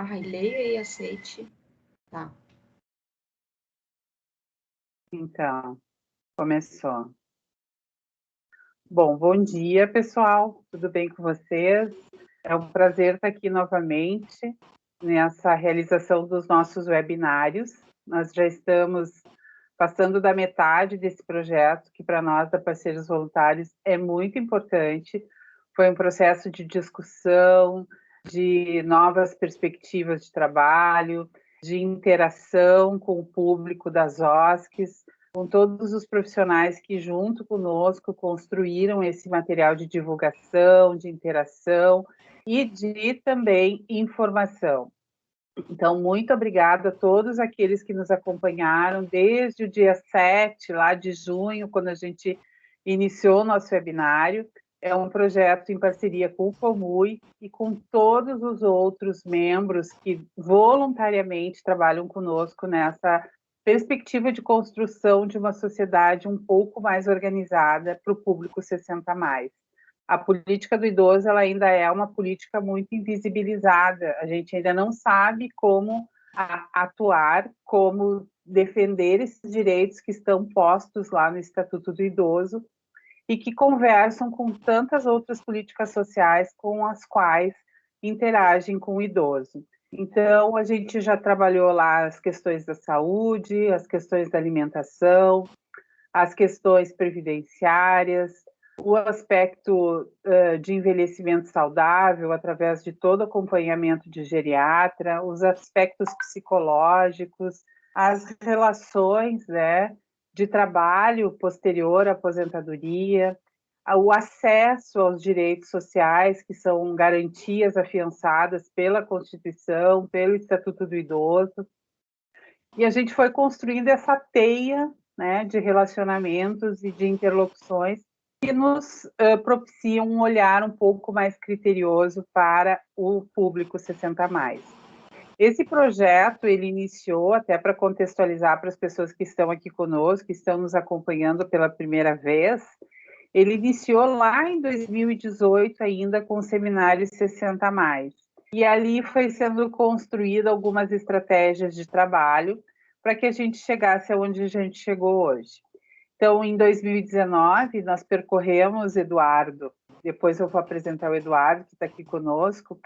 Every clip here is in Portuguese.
Leia e aceite. Tá. Então, começou. Bom dia, pessoal. Tudo bem com vocês? É um prazer estar aqui novamente nessa realização dos nossos webinários. Nós já estamos passando da metade desse projeto, que para nós, da Parceiros Voluntários, é muito importante. Foi um processo de discussão, de novas perspectivas de trabalho, de interação com o público das OSCs, com todos os profissionais que, junto conosco, construíram esse material de divulgação, de interação e de também informação. Então, muito obrigada a todos aqueles que nos acompanharam desde o dia 7, lá de junho, quando a gente iniciou o nosso webinário. É um projeto em parceria com o Comui e com todos os outros membros que voluntariamente trabalham conosco nessa perspectiva de construção de uma sociedade um pouco mais organizada para o público 60+. A política do idoso ela ainda é uma política muito invisibilizada, a gente ainda não sabe como atuar, como defender esses direitos que estão postos lá no Estatuto do Idoso e que conversam com tantas outras políticas sociais com as quais interagem com o idoso. Então, a gente já trabalhou lá as questões da saúde, as questões da alimentação, as questões previdenciárias, o aspecto de envelhecimento saudável através de todo acompanhamento de geriatra, os aspectos psicológicos, as relações, né, de trabalho posterior à aposentadoria, o acesso aos direitos sociais, que são garantias afiançadas pela Constituição, pelo Estatuto do Idoso. E a gente foi construindo essa teia, né, de relacionamentos e de interlocuções que nos propiciam um olhar um pouco mais criterioso para o público 60+. Esse projeto, ele iniciou, até para contextualizar para as pessoas que estão aqui conosco, que estão nos acompanhando pela primeira vez, ele iniciou lá em 2018 ainda com o seminário 60+. E ali foi sendo construída algumas estratégias de trabalho para que a gente chegasse aonde a gente chegou hoje. Então, em 2019, nós percorremos, Eduardo, depois eu vou apresentar o Eduardo, que está aqui conosco,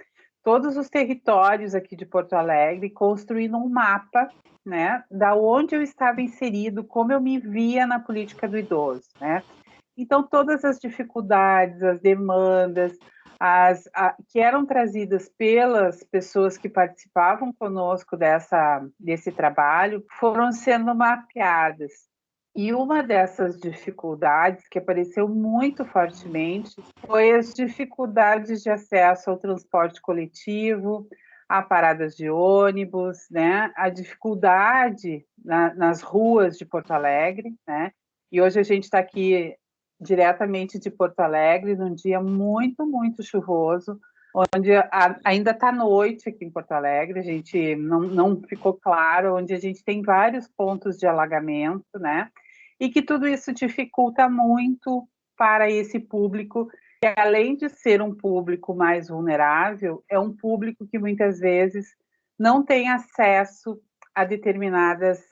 todos os territórios aqui de Porto Alegre, construindo um mapa, né, da onde eu estava inserido, como eu me via na política do idoso, né? Então, todas as dificuldades, as demandas, que eram trazidas pelas pessoas que participavam conosco desse trabalho, foram sendo mapeadas. E uma dessas dificuldades que apareceu muito fortemente foi as dificuldades de acesso ao transporte coletivo, a paradas de ônibus, né? A dificuldade nas ruas de Porto Alegre, né? E hoje a gente está aqui diretamente de Porto Alegre, num dia muito, muito chuvoso, onde ainda está noite aqui em Porto Alegre, a gente não ficou claro, onde a gente tem vários pontos de alagamento, né? E que tudo isso dificulta muito para esse público, que além de ser um público mais vulnerável, é um público que muitas vezes não tem acesso a determinadas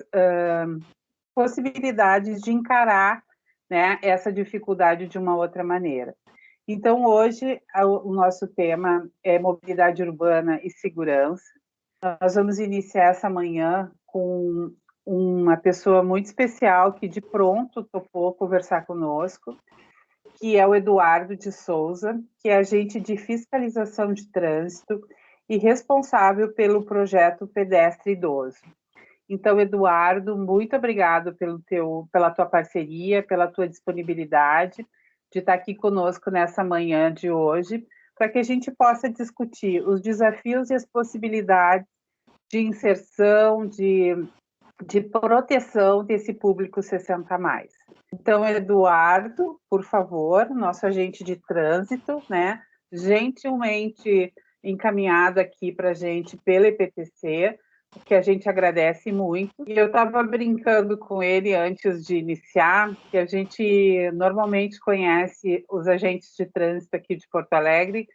possibilidades de encarar, né, essa dificuldade de uma outra maneira. Então, hoje, o nosso tema é mobilidade urbana e segurança. Nós vamos iniciar essa manhã com uma pessoa muito especial que, de pronto, topou conversar conosco, que é o Eduardo de Souza, que é agente de fiscalização de trânsito e responsável pelo projeto Pedestre Idoso. Então, Eduardo, muito obrigado pela tua parceria, pela tua disponibilidade de estar aqui conosco nessa manhã de hoje, para que a gente possa discutir os desafios e as possibilidades de inserção, de proteção desse público 60+. Então, Eduardo, por favor, nosso agente de trânsito, né, gentilmente encaminhado aqui para a gente pela EPTC, que a gente agradece muito. E eu estava brincando com ele antes de iniciar, que a gente normalmente conhece os agentes de trânsito aqui de Porto Alegre.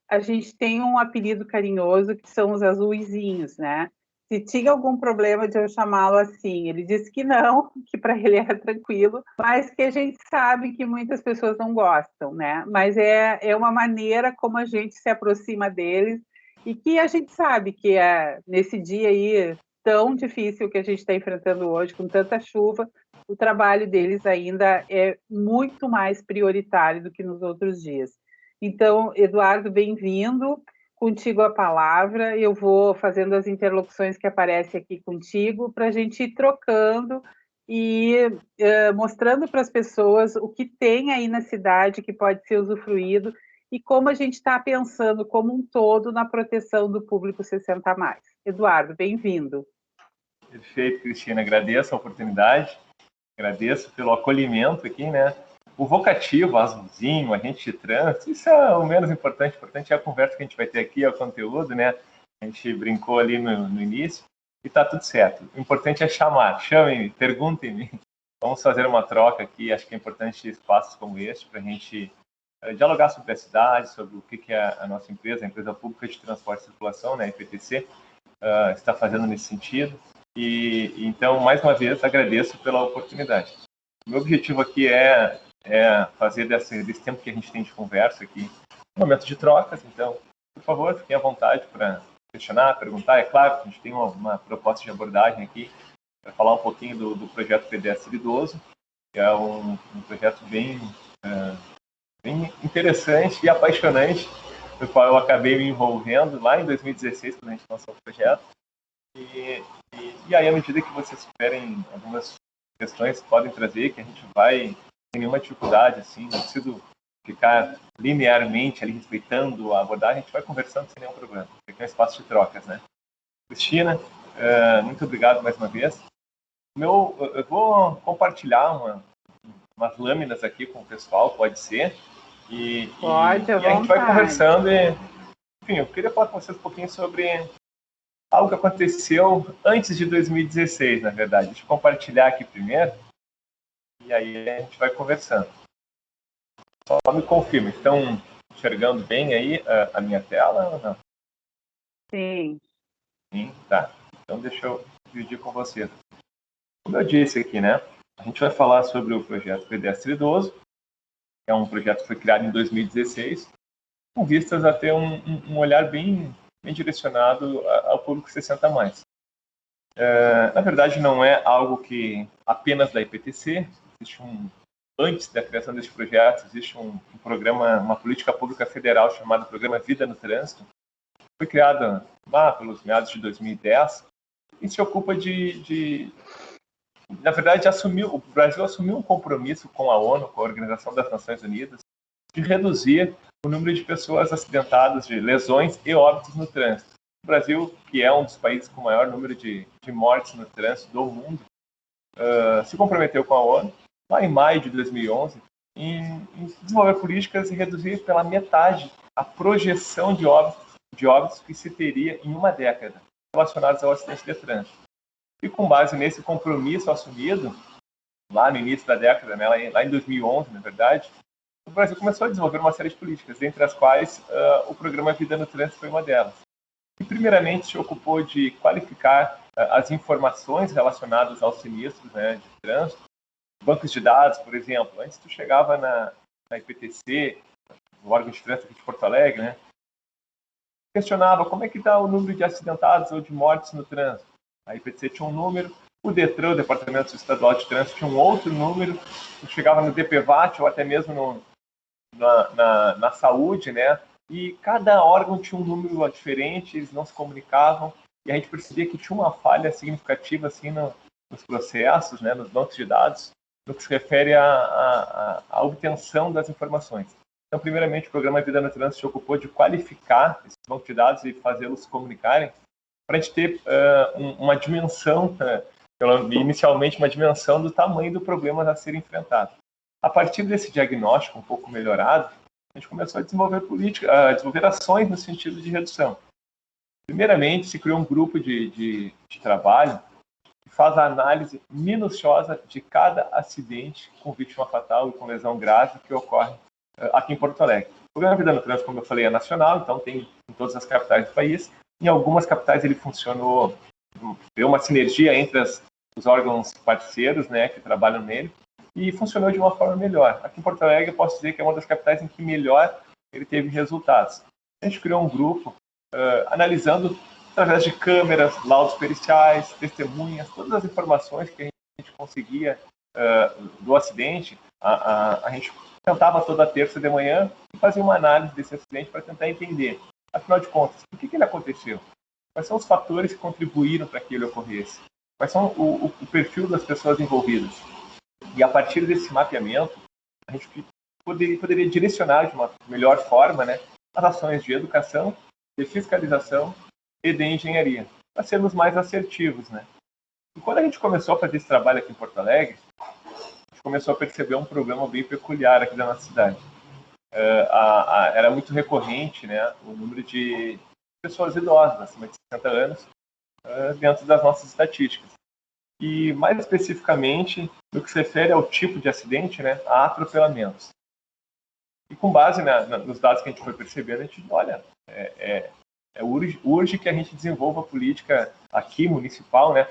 A gente tem um apelido carinhoso que são os azuizinhos, né? Se tinha algum problema de eu chamá-lo assim, ele disse que não, que para ele era tranquilo, mas que a gente sabe que muitas pessoas não gostam, né? Mas é uma maneira como a gente se aproxima deles e que a gente sabe que nesse dia aí tão difícil que a gente está enfrentando hoje, com tanta chuva, o trabalho deles ainda é muito mais prioritário do que nos outros dias. Então, Eduardo, bem-vindo. Contigo a palavra, eu vou fazendo as interlocuções que aparecem aqui contigo para a gente ir trocando e mostrando para as pessoas o que tem aí na cidade que pode ser usufruído e como a gente está pensando como um todo na proteção do público 60+. Eduardo, bem-vindo. Perfeito, Cristina, agradeço a oportunidade, agradeço pelo acolhimento aqui, né? O vocativo, azulzinho, agente de trânsito, isso é o menos importante. O importante é a conversa que a gente vai ter aqui, é o conteúdo, né? A gente brincou ali no início e tá tudo certo. O importante é chamar, chamem-me, perguntem-me. Vamos fazer uma troca aqui. Acho que é importante espaços como este para a gente dialogar sobre a cidade, sobre o que é a nossa empresa, a Empresa Pública de Transporte e Circulação, né, EPTC, está fazendo nesse sentido. E então, mais uma vez, agradeço pela oportunidade. O meu objetivo aqui é fazer desse tempo que a gente tem de conversa aqui um momento de trocas. Então, por favor, fiquem à vontade para questionar, perguntar. É claro, a gente tem uma proposta de abordagem aqui para falar um pouquinho do projeto Pedestre Idoso, que é um projeto bem interessante e apaixonante, no qual eu acabei me envolvendo lá em 2016, quando a gente lançou o projeto. E aí, à medida que vocês tiverem algumas questões, podem trazer, que a gente vai, sem nenhuma dificuldade, assim, não preciso ficar linearmente ali respeitando a abordagem, a gente vai conversando sem nenhum problema. Aqui é um espaço de trocas, né? Cristina, muito obrigado mais uma vez. Eu vou compartilhar umas lâminas aqui com o pessoal, pode ser? Pode, e a gente vai conversando e, enfim, eu queria falar com vocês um pouquinho sobre algo que aconteceu antes de 2016, na verdade. Deixa eu compartilhar aqui primeiro e aí a gente vai conversando. Só me confirme, estão enxergando bem aí a minha tela ou não? Sim. Sim, tá. Então deixa eu dividir com vocês. Como eu disse aqui, né? A gente vai falar sobre o projeto Pedestre Idoso, que é um projeto que foi criado em 2016, com vistas a ter um olhar bem direcionado ao público 60+. Na verdade, não é algo que apenas da IPTC. Existe antes da criação deste projeto, existe um programa, uma política pública federal chamado Programa Vida no Trânsito. Foi criado lá pelos meados de 2010 e se ocupa na verdade, o Brasil assumiu um compromisso com a ONU, com a Organização das Nações Unidas, de reduzir o número de pessoas acidentadas, de lesões e óbitos no trânsito. O Brasil, que é um dos países com o maior número de mortes no trânsito do mundo, se comprometeu com a ONU, lá em maio de 2011, em desenvolver políticas e reduzir pela metade a projeção de óbitos que se teria em uma década relacionados ao acidente de trânsito. E com base nesse compromisso assumido, lá no início da década, né, lá em 2011, na verdade, o Brasil começou a desenvolver uma série de políticas, entre as quais o programa Vida no Trânsito foi uma delas. E, primeiramente, se ocupou de qualificar as informações relacionadas aos sinistros, né, de trânsito. Bancos de dados, por exemplo. Antes tu chegava na IPTC, o órgão de trânsito aqui de Porto Alegre, né, questionava como é que está o número de acidentados ou de mortes no trânsito. A IPTC tinha um número, o DETRAN, o Departamento Estadual de Trânsito, tinha um outro número. Tu chegava no DPVAT ou até mesmo na saúde, né? E cada órgão tinha um número diferente, eles não se comunicavam, e a gente percebia que tinha uma falha significativa assim nos processos, né, nos bancos de dados, no que se refere à obtenção das informações. Então, primeiramente, o programa Vida no Trânsito se ocupou de qualificar esses bancos de dados e fazê-los se comunicarem, para a gente ter uma dimensão, inicialmente uma dimensão do tamanho do problema a ser enfrentado. A partir desse diagnóstico um pouco melhorado, a gente começou a desenvolver ações no sentido de redução. Primeiramente, se criou um grupo de trabalho que faz a análise minuciosa de cada acidente com vítima fatal e com lesão grave que ocorre aqui em Porto Alegre. O Programa Vida no Trânsito, como eu falei, é nacional, então tem em todas as capitais do país. Em algumas capitais ele funcionou, deu uma sinergia entre os órgãos parceiros, né, que trabalham nele, e funcionou de uma forma melhor. Aqui em Porto Alegre, eu posso dizer que é uma das capitais em que melhor ele teve resultados. A gente criou um grupo analisando, através de câmeras, laudos periciais, testemunhas, todas as informações que a gente conseguia do acidente. A gente tentava toda terça de manhã e fazia uma análise desse acidente para tentar entender, afinal de contas, por que ele aconteceu? Quais são os fatores que contribuíram para que ele ocorresse? Quais são o perfil das pessoas envolvidas? E a partir desse mapeamento, a gente poderia direcionar de uma melhor forma, né, as ações de educação, de fiscalização e de engenharia, para sermos mais assertivos, né? E quando a gente começou a fazer esse trabalho aqui em Porto Alegre, a gente começou a perceber um problema bem peculiar aqui da nossa cidade. Era muito recorrente, né, o número de pessoas idosas, acima de 60 anos, dentro das nossas estatísticas. E, mais especificamente, no que se refere ao tipo de acidente, né, a atropelamentos. E com base nos dados que a gente foi percebendo, a gente, olha, urge que a gente desenvolva a política aqui, municipal, né?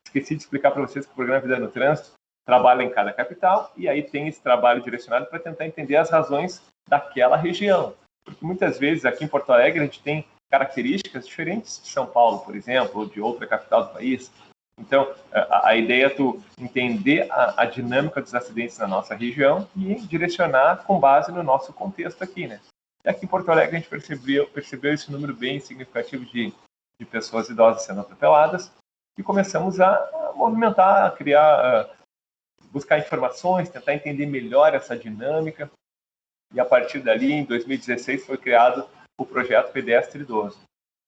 Esqueci de explicar para vocês que o Programa Vida no Trânsito trabalha em cada capital, e aí tem esse trabalho direcionado para tentar entender as razões daquela região. Porque muitas vezes, aqui em Porto Alegre, a gente tem características diferentes de São Paulo, por exemplo, ou de outra capital do país. Então, a ideia é tu entender a dinâmica dos acidentes na nossa região e direcionar com base no nosso contexto aqui, né? E aqui em Porto Alegre a gente percebeu esse número bem significativo de pessoas idosas sendo atropeladas e começamos a movimentar, a criar, buscar informações, tentar entender melhor essa dinâmica. E a partir dali, em 2016, foi criado o projeto Pedestre Idoso.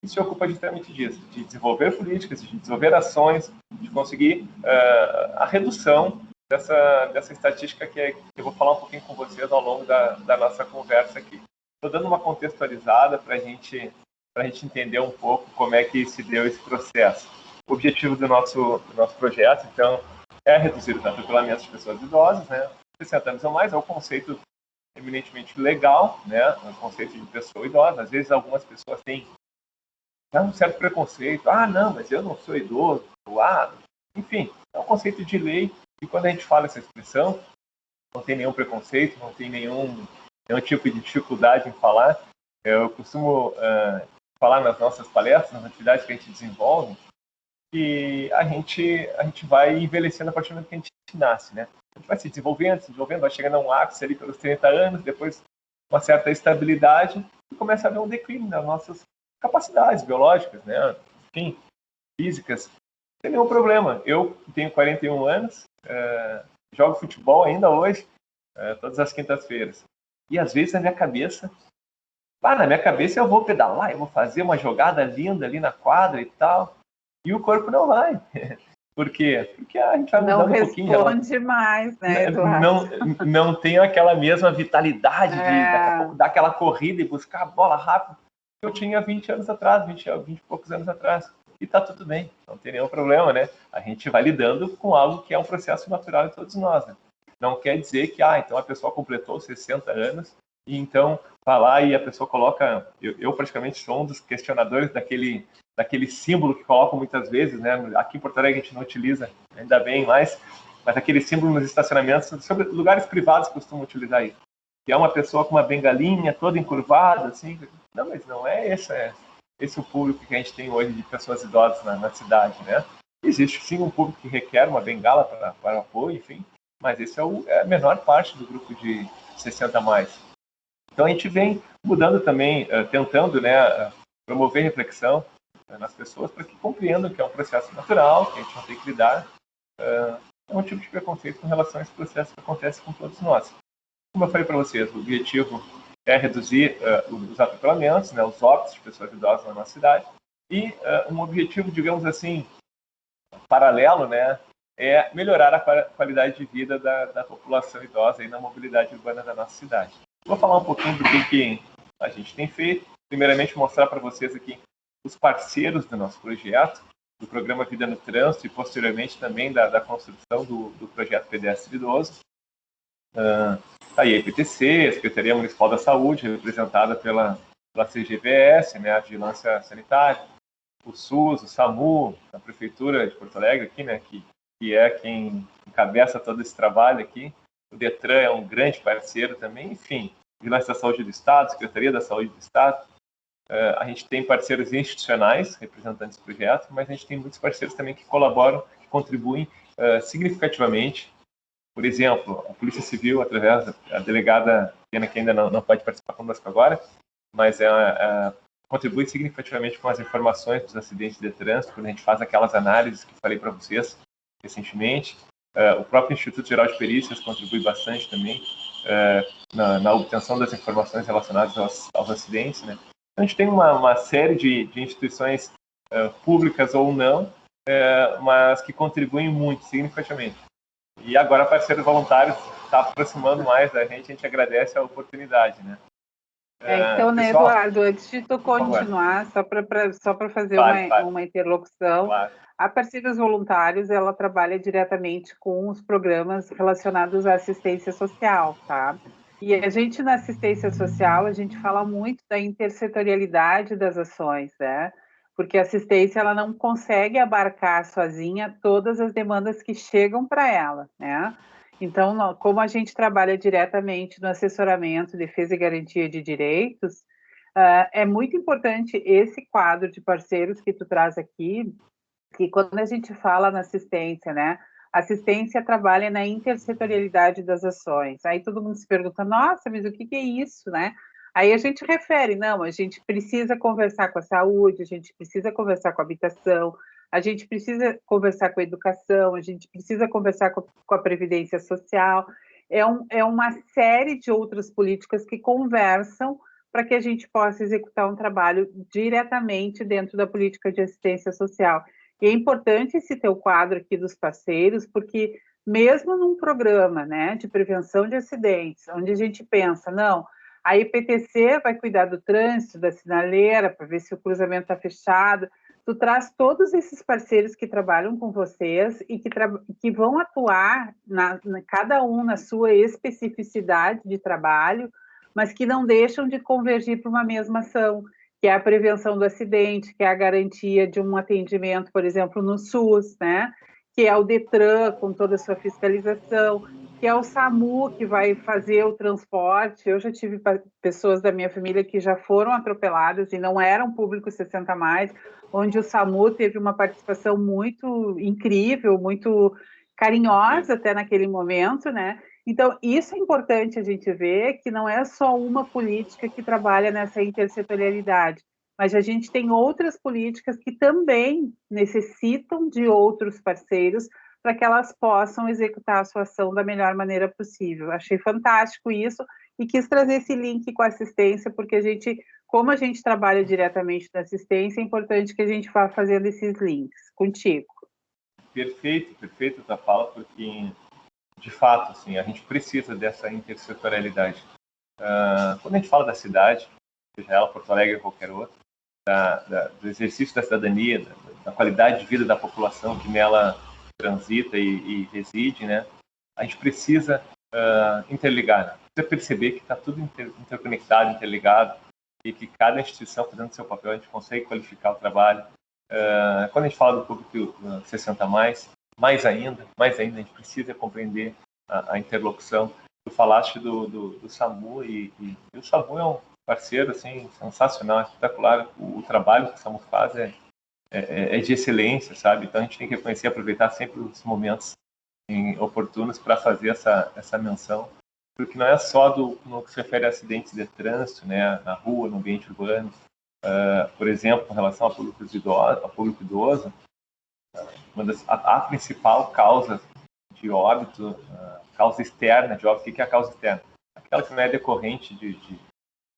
E se ocupa justamente disso, de desenvolver políticas, de desenvolver ações, de conseguir a redução dessa estatística que eu vou falar um pouquinho com vocês ao longo da nossa conversa aqui. Estou dando uma contextualizada para a gente entender um pouco como é que se deu esse processo. O objetivo do nosso projeto, então, é reduzir os atropelamentos de pessoas idosas, né? 60 anos ou mais, é um conceito eminentemente legal, né? O conceito de pessoa idosa. Às vezes algumas pessoas têm um certo preconceito. Ah, não, mas eu não sou idoso. Enfim, é um conceito de lei e quando a gente fala essa expressão, não tem nenhum preconceito, não tem nenhum tipo de dificuldade em falar. Eu costumo falar nas nossas palestras, nas atividades que a gente desenvolve, que a gente vai envelhecendo a partir do momento que a gente nasce, né? A gente vai se desenvolvendo, vai chegando a um ápice ali pelos 30 anos, depois uma certa estabilidade e começa a haver um declínio nas nossas capacidades biológicas, né? Enfim, físicas. Não tem nenhum problema. Eu tenho 41 anos, jogo futebol ainda hoje, todas as quintas-feiras. E às vezes na minha cabeça eu vou pedalar, eu vou fazer uma jogada linda ali na quadra e tal, e o corpo não vai. Por quê? Porque a gente vai mudando um pouquinho. Não responde mais, né, Eduardo? Não tem aquela mesma vitalidade de daqui a pouco dar aquela corrida e buscar a bola rápido que eu tinha 20 anos atrás, 20 e poucos anos atrás. E tá tudo bem, não tem nenhum problema, né? A gente vai lidando com algo que é um processo natural de todos nós, né? Não quer dizer que, então a pessoa completou 60 anos e então vai lá e a pessoa coloca... Eu praticamente sou um dos questionadores daquele símbolo que colocam muitas vezes, né? Aqui em Porto Alegre a gente não utiliza, ainda bem, mas aquele símbolo nos estacionamentos, sobre lugares privados costumam utilizar isso. Que é uma pessoa com uma bengalinha toda encurvada, assim. Não, mas não é esse o público que a gente tem hoje de pessoas idosas na cidade, né? Existe sim um público que requer uma bengala para apoio, enfim, mas esse é a menor parte do grupo de 60 a mais. Então a gente vem mudando também, tentando, né, promover reflexão nas pessoas para que compreendam que é um processo natural, que a gente não tem que lidar. É um tipo de preconceito com relação a esse processo que acontece com todos nós. Como eu falei para vocês, o objetivo é reduzir os atropelamentos, né, os óbitos de pessoas idosas na nossa cidade. E um objetivo, digamos assim, paralelo, né, é melhorar a qualidade de vida da população idosa e na mobilidade urbana da nossa cidade. Vou falar um pouquinho do que a gente tem feito. Primeiramente, mostrar para vocês aqui os parceiros do nosso projeto, do programa Vida no Trânsito e posteriormente também da construção do projeto Pedestre Idoso. Aí a IPTC, a Secretaria Municipal da Saúde, representada pela CGVS, né, a Vigilância Sanitária, o SUS, o SAMU, a Prefeitura de Porto Alegre aqui, né, que é quem encabeça todo esse trabalho aqui. O DETRAN é um grande parceiro também, enfim, Vigilância da Saúde do Estado, Secretaria da Saúde do Estado. A gente tem parceiros institucionais, representantes do projeto, mas a gente tem muitos parceiros também que colaboram, que contribuem significativamente. Por exemplo, a Polícia Civil, através da delegada, pena que ainda não pode participar conosco agora, mas contribui significativamente com as informações dos acidentes de trânsito, quando a gente faz aquelas análises que falei para vocês recentemente. O próprio Instituto Geral de Perícias contribui bastante também na obtenção das informações relacionadas aos acidentes, né? A gente tem uma série de instituições públicas ou não, mas que contribuem muito, significativamente. E agora, parceiros voluntários está aproximando mais da gente, a gente agradece a oportunidade, né? Então, né, pessoal, Eduardo, antes de tu continuar, só para fazer uma interlocução, claro. A Parceiros Voluntários, ela trabalha diretamente com os programas relacionados à assistência social, tá? E a gente, na assistência social, a gente fala muito da intersetorialidade das ações, né? Porque a assistência, ela não consegue abarcar sozinha todas as demandas que chegam para ela, né? Então, como a gente trabalha diretamente no assessoramento, defesa e garantia de direitos, é muito importante esse quadro de parceiros que tu traz aqui, que quando a gente fala na assistência, né? A assistência trabalha na intersetorialidade das ações. Aí todo mundo se pergunta, nossa, mas o que é isso, né? Aí a gente refere, não, a gente precisa conversar com a saúde, a gente precisa conversar com a habitação, a gente precisa conversar com a educação, a gente precisa conversar com a previdência social. É uma série de outras políticas que conversam para que a gente possa executar um trabalho diretamente dentro da política de assistência social. E é importante esse teu quadro aqui dos parceiros, porque mesmo num programa, né, de prevenção de acidentes, onde a gente pensa, não, a IPTC vai cuidar do trânsito, da sinaleira, para ver se o cruzamento está fechado, tu traz todos esses parceiros que trabalham com vocês e que vão atuar, cada um na sua especificidade de trabalho, mas que não deixam de convergir para uma mesma ação, que é a prevenção do acidente, que é a garantia de um atendimento, por exemplo, no SUS, né? Que é o DETRAN, com toda a sua fiscalização, que é o SAMU, que vai fazer o transporte. Eu já tive pessoas da minha família que já foram atropeladas e não eram público 60+, onde o SAMU teve uma participação muito incrível, muito carinhosa até naquele momento, né? Então, isso é importante a gente ver, que não é só uma política que trabalha nessa intersetorialidade, mas a gente tem outras políticas que também necessitam de outros parceiros para que elas possam executar a sua ação da melhor maneira possível. Achei fantástico isso e quis trazer esse link com a assistência, porque como a gente trabalha diretamente na assistência, é importante que a gente vá fazendo esses links. Contigo. Perfeito a tua fala, porque de fato, assim, a gente precisa dessa intersetorialidade. Quando a gente fala da cidade, seja ela Porto Alegre ou qualquer outra, do exercício da cidadania, da qualidade de vida da população que nela transita e reside, né? A gente precisa interligar, né? Precisa perceber que está tudo interconectado, interligado, e que cada instituição fazendo seu papel, a gente consegue qualificar o trabalho. Quando a gente fala do público 60+, mais ainda, a gente precisa compreender a interlocução. Tu falaste do SAMU e o SAMU é um parceiro assim, sensacional, espetacular. O trabalho que o SAMU faz é de excelência, sabe? Então a gente tem que reconhecer e aproveitar sempre os momentos oportunos para fazer essa menção, porque não é só no que se refere a acidentes de trânsito, né, na rua, no ambiente urbano. Por exemplo, com relação a público idoso, a principal causa de óbito, causa externa de óbito, o que é a causa externa? Aquela que não é decorrente de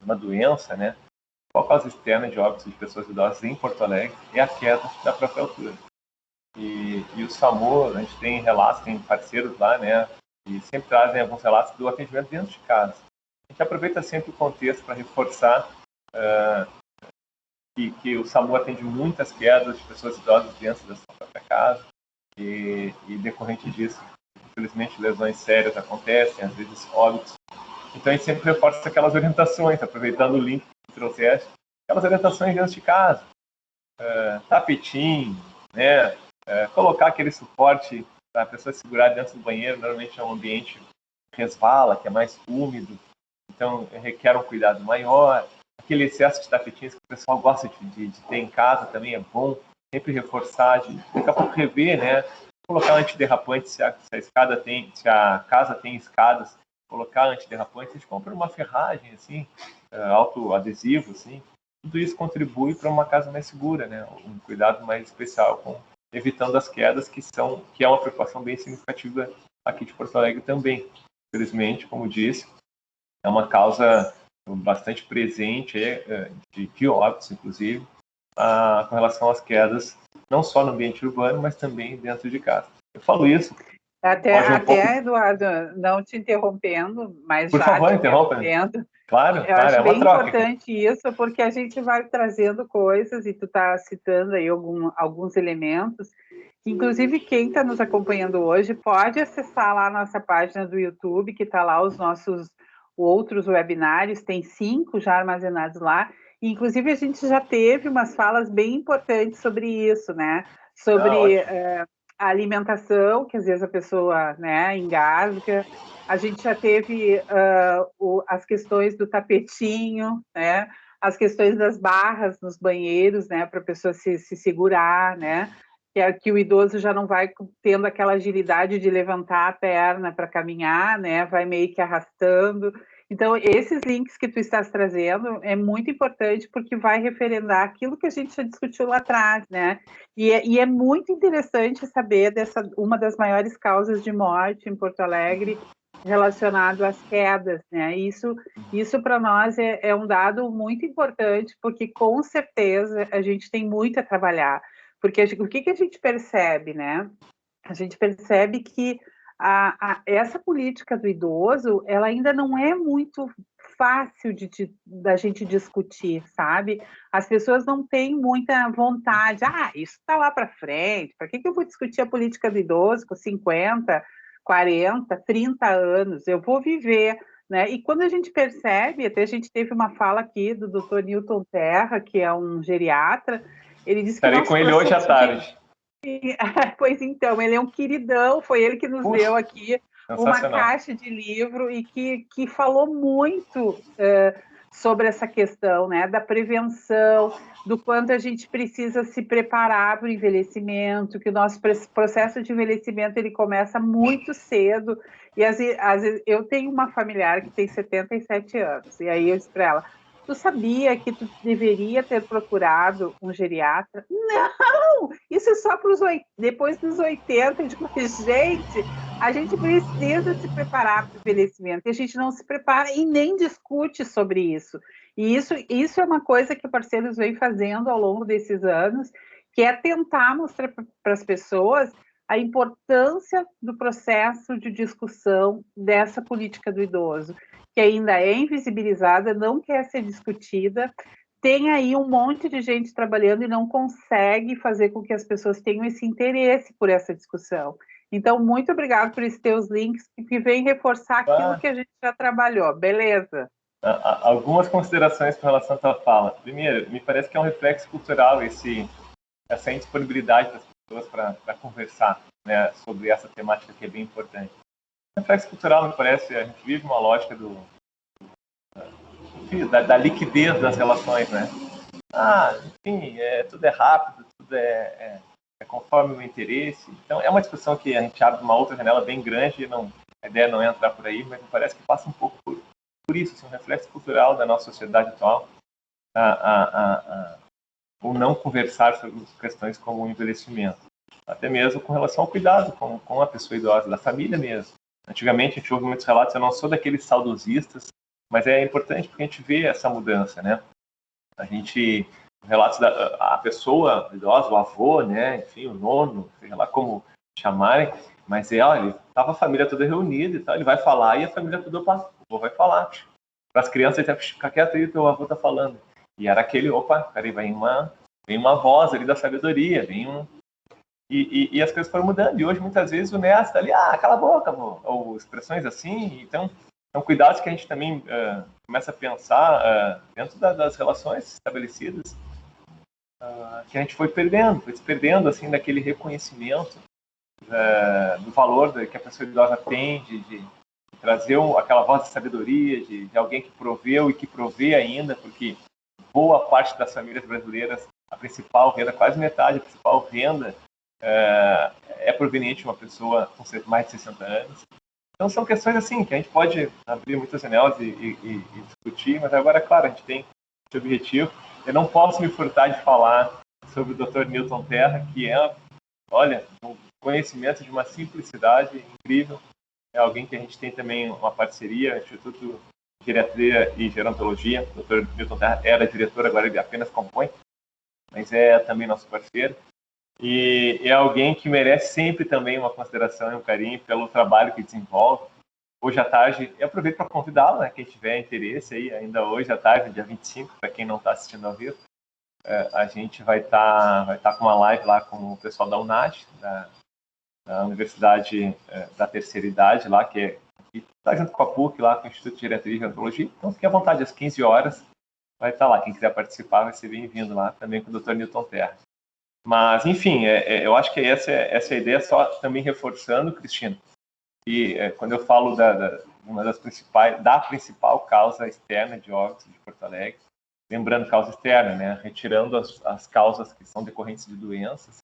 uma doença, né? Qual a causa externa de óbito de pessoas idosas em Porto Alegre? É a queda da própria altura. E o SAMU, a gente tem relatos, tem parceiros lá, né? E sempre trazem alguns relatos do atendimento dentro de casa. A gente aproveita sempre o contexto para reforçar que o SAMU atende muitas quedas de pessoas idosas dentro da sua própria casa, e decorrente disso, infelizmente, lesões sérias acontecem, às vezes óbitos. Então, a gente sempre reforça aquelas orientações, aproveitando o link que trouxeste, aquelas orientações dentro de casa. Tapetinho, né? Colocar aquele suporte para a pessoa segurar dentro do banheiro. Normalmente é um ambiente que resvala, que é mais úmido, então requer um cuidado maior. Aquele excesso de tapetinhos que o pessoal gosta de ter em casa também é bom, sempre reforçar, daqui a pouco rever, né? Colocar antiderrapante se a casa tem escadas, colocar antiderrapante, a gente compra uma ferragem assim, autoadesivo assim. Tudo isso contribui para uma casa mais segura, né? Um cuidado mais especial com evitando as quedas, que é uma preocupação bem significativa aqui de Porto Alegre também. Infelizmente, como disse, é uma causa bastante presente de óbitos, inclusive, com relação às quedas, não só no ambiente urbano, mas também dentro de casa. Eu falo isso. Até Eduardo, não te interrompendo, mas por já favor, te interrompa. interrompendo. Claro, Eu acho é uma bem troca. importante isso, porque a gente vai trazendo coisas, e tu está citando aí alguns elementos, que inclusive quem está nos acompanhando hoje pode acessar lá a nossa página do YouTube, que está lá os nossos outros webinários, tem 5 já armazenados lá, e inclusive a gente já teve umas falas bem importantes sobre isso, né? Sobre a alimentação, que às vezes a pessoa, né, engasga. A gente já teve as questões do tapetinho, né? As questões das barras nos banheiros, né? Para a pessoa se segurar, né? Que o idoso já não vai tendo aquela agilidade de levantar a perna para caminhar, né? Vai meio que arrastando. Então, esses links que tu estás trazendo é muito importante, porque vai referendar aquilo que a gente já discutiu lá atrás, né? E é muito interessante saber uma das maiores causas de morte em Porto Alegre relacionado às quedas, né? Isso para nós é um dado muito importante, porque com certeza a gente tem muito a trabalhar. Porque o que a gente percebe, né? A gente percebe que essa política do idoso, ela ainda não é muito fácil da gente discutir, sabe? As pessoas não têm muita vontade. Isso está lá para frente. Para que eu vou discutir a política do idoso com 50, 40, 30 anos? Eu vou viver, né? E quando a gente percebe, até a gente teve uma fala aqui do Dr. Newton Terra, que é um geriatra, ele disse que Estarei com ele hoje à tarde. Pois então, ele é um queridão, foi ele que nos deu aqui uma caixa de livro e que falou muito sobre essa questão, né, da prevenção, do quanto a gente precisa se preparar para o envelhecimento, que o nosso processo de envelhecimento ele começa muito cedo, e às vezes eu tenho uma familiar que tem 77 anos, e aí eu disse para ela, tu sabia que tu deveria ter procurado um geriatra? Não! Isso é só depois dos 80. Eu digo, gente, a gente precisa se preparar para o envelhecimento. E a gente não se prepara e nem discute sobre isso. E isso é uma coisa que o Parceiros vem fazendo ao longo desses anos, que é tentar mostrar para as pessoas a importância do processo de discussão dessa política do idoso, que ainda é invisibilizada, não quer ser discutida, tem aí um monte de gente trabalhando e não consegue fazer com que as pessoas tenham esse interesse por essa discussão. Então, muito obrigado por esses teus links, que vem reforçar aquilo que a gente já trabalhou. Beleza? Algumas considerações com relação à tua fala. Primeiro, me parece que é um reflexo cultural essa indisponibilidade das pessoas para conversar, né, sobre essa temática que é bem importante. Reflexo cultural, me parece, a gente vive uma lógica da liquidez das relações, né? Enfim, tudo é rápido, tudo é conforme o interesse. Então, é uma discussão que a gente abre uma outra janela bem grande, a ideia não é entrar por aí, mas me parece que passa um pouco por isso, assim, um reflexo cultural da nossa sociedade atual, ou não conversar sobre questões como o envelhecimento, até mesmo com relação ao cuidado com a pessoa idosa, da família mesmo. Antigamente a gente ouve muitos relatos, eu não sou daqueles saudosistas, mas é importante porque a gente vê essa mudança, né? Relatos da pessoa idosa, o avô, né? Enfim, o nono, seja lá como chamarem, mas olha, estava a família toda reunida e tal, ele vai falar e a família toda, o avô vai falar. Para as crianças, ele ficar quieto aí, o avô está falando. E era aquele, opa, peraí, vem uma voz ali da sabedoria, e as coisas foram mudando. E hoje, muitas vezes, o neas está ali, cala a boca, ou expressões assim. Então, são cuidados que a gente também começa a pensar dentro das relações estabelecidas, que a gente foi se perdendo assim, daquele reconhecimento do valor que a pessoa idosa tem, de trazer aquela voz de sabedoria, de alguém que proveu e que provê ainda, porque boa parte das famílias brasileiras, a principal renda, quase metade, a principal renda é proveniente de uma pessoa com mais de 60 anos. Então são questões assim que a gente pode abrir muitas janelas e discutir, mas agora, claro, a gente tem esse objetivo. Eu não posso me furtar de falar sobre o Dr. Newton Terra, que é, olha, um conhecimento de uma simplicidade incrível. É alguém que a gente tem também uma parceria, Instituto de Geriatria e Gerontologia. O Dr. Newton Terra era diretor, agora ele apenas compõe, mas é também nosso parceiro. E é alguém que merece sempre também uma consideração e um carinho pelo trabalho que desenvolve. Hoje à tarde, eu aproveito para convidá-lo, né, quem tiver interesse aí, ainda hoje à tarde, dia 25, para quem não está assistindo ao vivo, a gente vai tá com uma live lá com o pessoal da UNAD, da Universidade da Terceira Idade, lá, que está junto com a PUC, lá com o Instituto de Geriatria e Gerontologia. Então, fique à vontade, às 15 horas, vai estar lá. Quem quiser participar vai ser bem-vindo lá, também com o Dr. Newton Terra. Mas, enfim, eu acho que essa é a ideia, só também reforçando, Cristina, e quando eu falo da principal causa externa de óbitos de Porto Alegre, lembrando causa externa, né, retirando as causas que são decorrentes de doenças,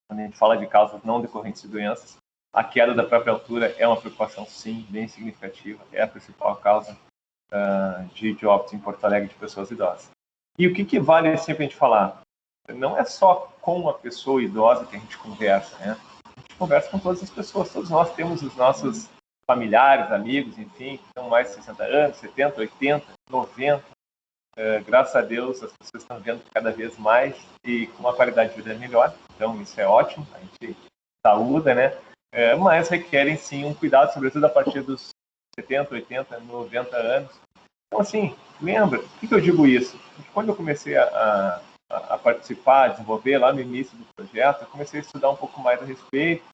quando a gente fala de causas não decorrentes de doenças, a queda da própria altura é uma preocupação, sim, bem significativa, é a principal causa de óbitos em Porto Alegre de pessoas idosas. E o que vale sempre a gente falar? Não é só com a pessoa idosa que a gente conversa, né? A gente conversa com todas as pessoas. Todos nós temos os nossos familiares, amigos, enfim, que estão mais de 60 anos, 70, 80, 90. Graças a Deus, as pessoas estão vendo cada vez mais e com uma qualidade de vida melhor. Então, isso é ótimo. A gente saúda, né? Mas requerem, sim, um cuidado, sobretudo a partir dos 70, 80, 90 anos. Então, assim, lembra, por que eu digo isso? Quando eu comecei a participar, a desenvolver lá no início do projeto, eu comecei a estudar um pouco mais a respeito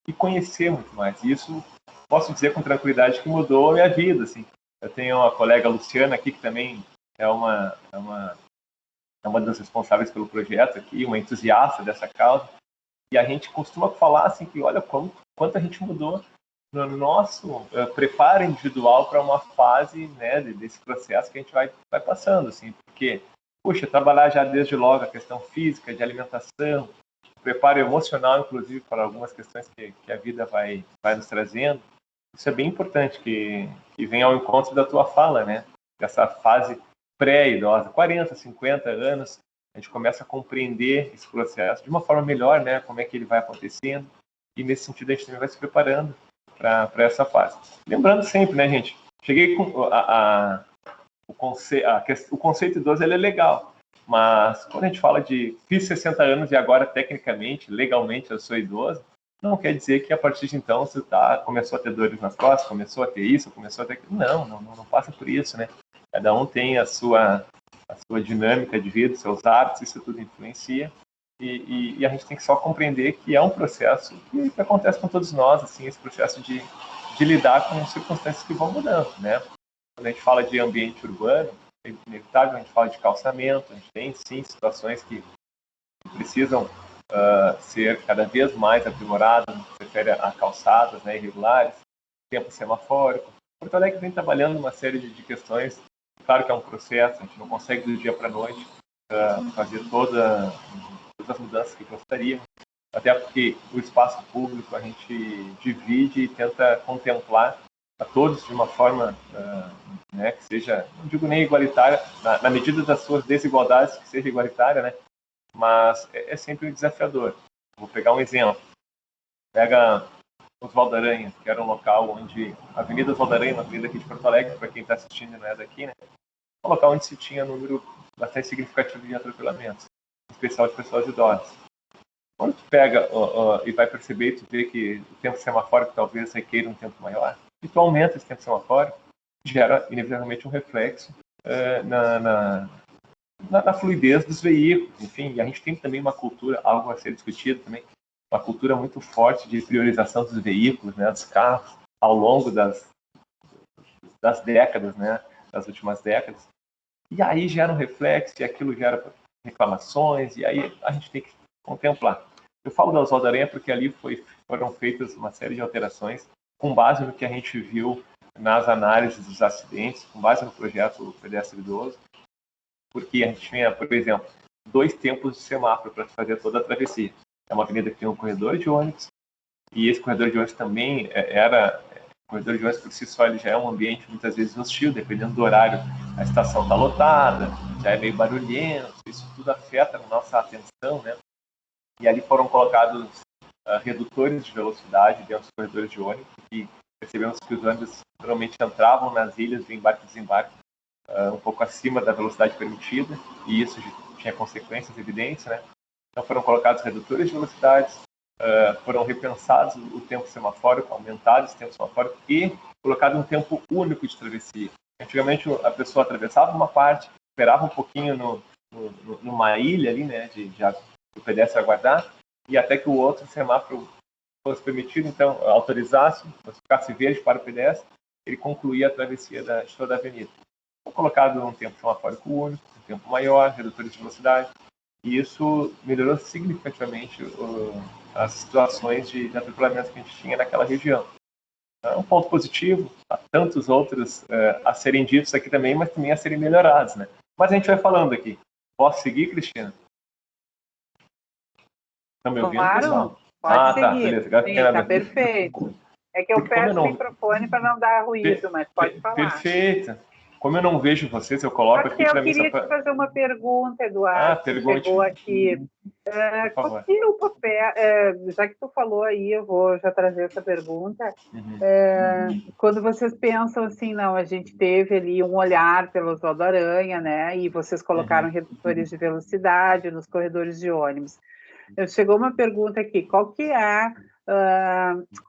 e conhecer muito mais. E isso, posso dizer com tranquilidade, que mudou a minha vida. Assim. Eu tenho uma colega, Luciana, aqui, que também é uma das responsáveis pelo projeto aqui, uma entusiasta dessa causa. E a gente costuma falar assim que, olha, quanto a gente mudou no nosso preparo individual para uma fase, né, desse processo que a gente vai passando, assim, porque, puxa, trabalhar já desde logo a questão física, de alimentação, preparo emocional, inclusive, para algumas questões que a vida vai nos trazendo, isso é bem importante, que vem ao encontro da tua fala, né, dessa fase pré-idosa, 40, 50 anos, a gente começa a compreender esse processo de uma forma melhor, né, como é que ele vai acontecendo, e nesse sentido a gente também vai se preparando para essa fase. Lembrando sempre, né, gente, cheguei com o conceito idoso, ele é legal, mas quando a gente fala de fiz 60 anos e agora tecnicamente, legalmente eu sou idoso, não quer dizer que a partir de então você começou a ter dores nas costas, começou a ter isso, começou a ter aquilo. Não passa por isso, né? Cada um tem a sua dinâmica de vida, seus hábitos, isso tudo influencia. E a gente tem que só compreender que é um processo que acontece com todos nós, assim, esse processo de lidar com circunstâncias que vão mudando, né? Quando a gente fala de ambiente urbano, é inevitável, a gente fala de calçamento, a gente tem, sim, situações que precisam ser cada vez mais aprimoradas, no que se refere a calçadas, né, irregulares, tempo semafórico. Porto Alegre vem trabalhando uma série de questões. Claro que é um processo, a gente não consegue do dia para a noite fazer todas as mudanças que gostaria, até porque o espaço público a gente divide e tenta contemplar a todos de uma forma né, que seja, não digo nem igualitária, na medida das suas desigualdades, que seja igualitária, né? Mas é sempre desafiador. Vou pegar um exemplo. Pega Oswaldo Aranha, que era um local onde a Avenida Oswaldo Aranha, uma avenida aqui de Porto Alegre, para quem está assistindo não é daqui, né? Um local onde se tinha um número bastante significativo de atropelamentos, em especial de pessoas idosas. Quando tu pega e vai perceber, tu vê que o tempo semafórico talvez requeira um tempo maior, e tu aumenta esse tempo semafórico, gera inevitavelmente um reflexo na fluidez dos veículos, enfim, e a gente tem também uma cultura, algo a ser discutido também, uma cultura muito forte de priorização dos veículos, né, dos carros, ao longo das décadas, né, das últimas décadas, e aí gera um reflexo, e aquilo gera reclamações, e aí a gente tem que contemplar. Eu falo da Oswaldo Aranha porque ali foram feitas uma série de alterações com base no que a gente viu nas análises dos acidentes, com base no projeto Pedestre Idoso, porque a gente tinha, por exemplo, 2 tempos de semáforo para fazer toda a travessia. É uma avenida que tem um corredor de ônibus, e esse corredor de ônibus também o corredor de ônibus por si só ele já é um ambiente muitas vezes hostil, dependendo do horário, a estação está lotada, já é meio barulhento, isso tudo afeta a nossa atenção, né? E ali foram colocados redutores de velocidade dentro dos corredores de ônibus, e percebemos que os ônibus normalmente entravam nas ilhas de embarque e desembarque um pouco acima da velocidade permitida, e isso tinha consequências evidentes, né? Então foram colocados redutores de velocidades, foram repensados o tempo semafórico, aumentado esse tempo semafórico e colocado um tempo único de travessia. Antigamente a pessoa atravessava uma parte, esperava um pouquinho numa ilha ali, né, o pedestre aguardar, e até que o outro semáforo fosse permitido, então autorizasse, ficasse verde para o pedestre, ele concluía a travessia de toda a avenida. Foi colocado um tempo semafórico único, um tempo maior, redutores de velocidade, e isso melhorou significativamente as situações de atropelamento que a gente tinha naquela região. É um ponto positivo, há tantos outros a serem ditos aqui também, mas também a serem melhorados, né? Mas a gente vai falando aqui. Posso seguir, Cristina? Estão me ouvindo, Claro, pessoal? pode seguir. Tá, beleza. Agora Está perfeito. É que eu fecho o microfone para não dar ruído, mas pode falar. Perfeito. Como eu não vejo vocês, eu coloco aqui para mim. Eu queria te fazer uma pergunta, Eduardo. Pergunte. Chegou aqui. Qual que é o papel? Já que tu falou aí, eu vou já trazer essa pergunta. Quando vocês pensam assim, não, a gente teve ali um olhar pelo Oswaldo Aranha, né? E vocês colocaram redutores de velocidade nos corredores de ônibus. Chegou uma pergunta aqui, qual que é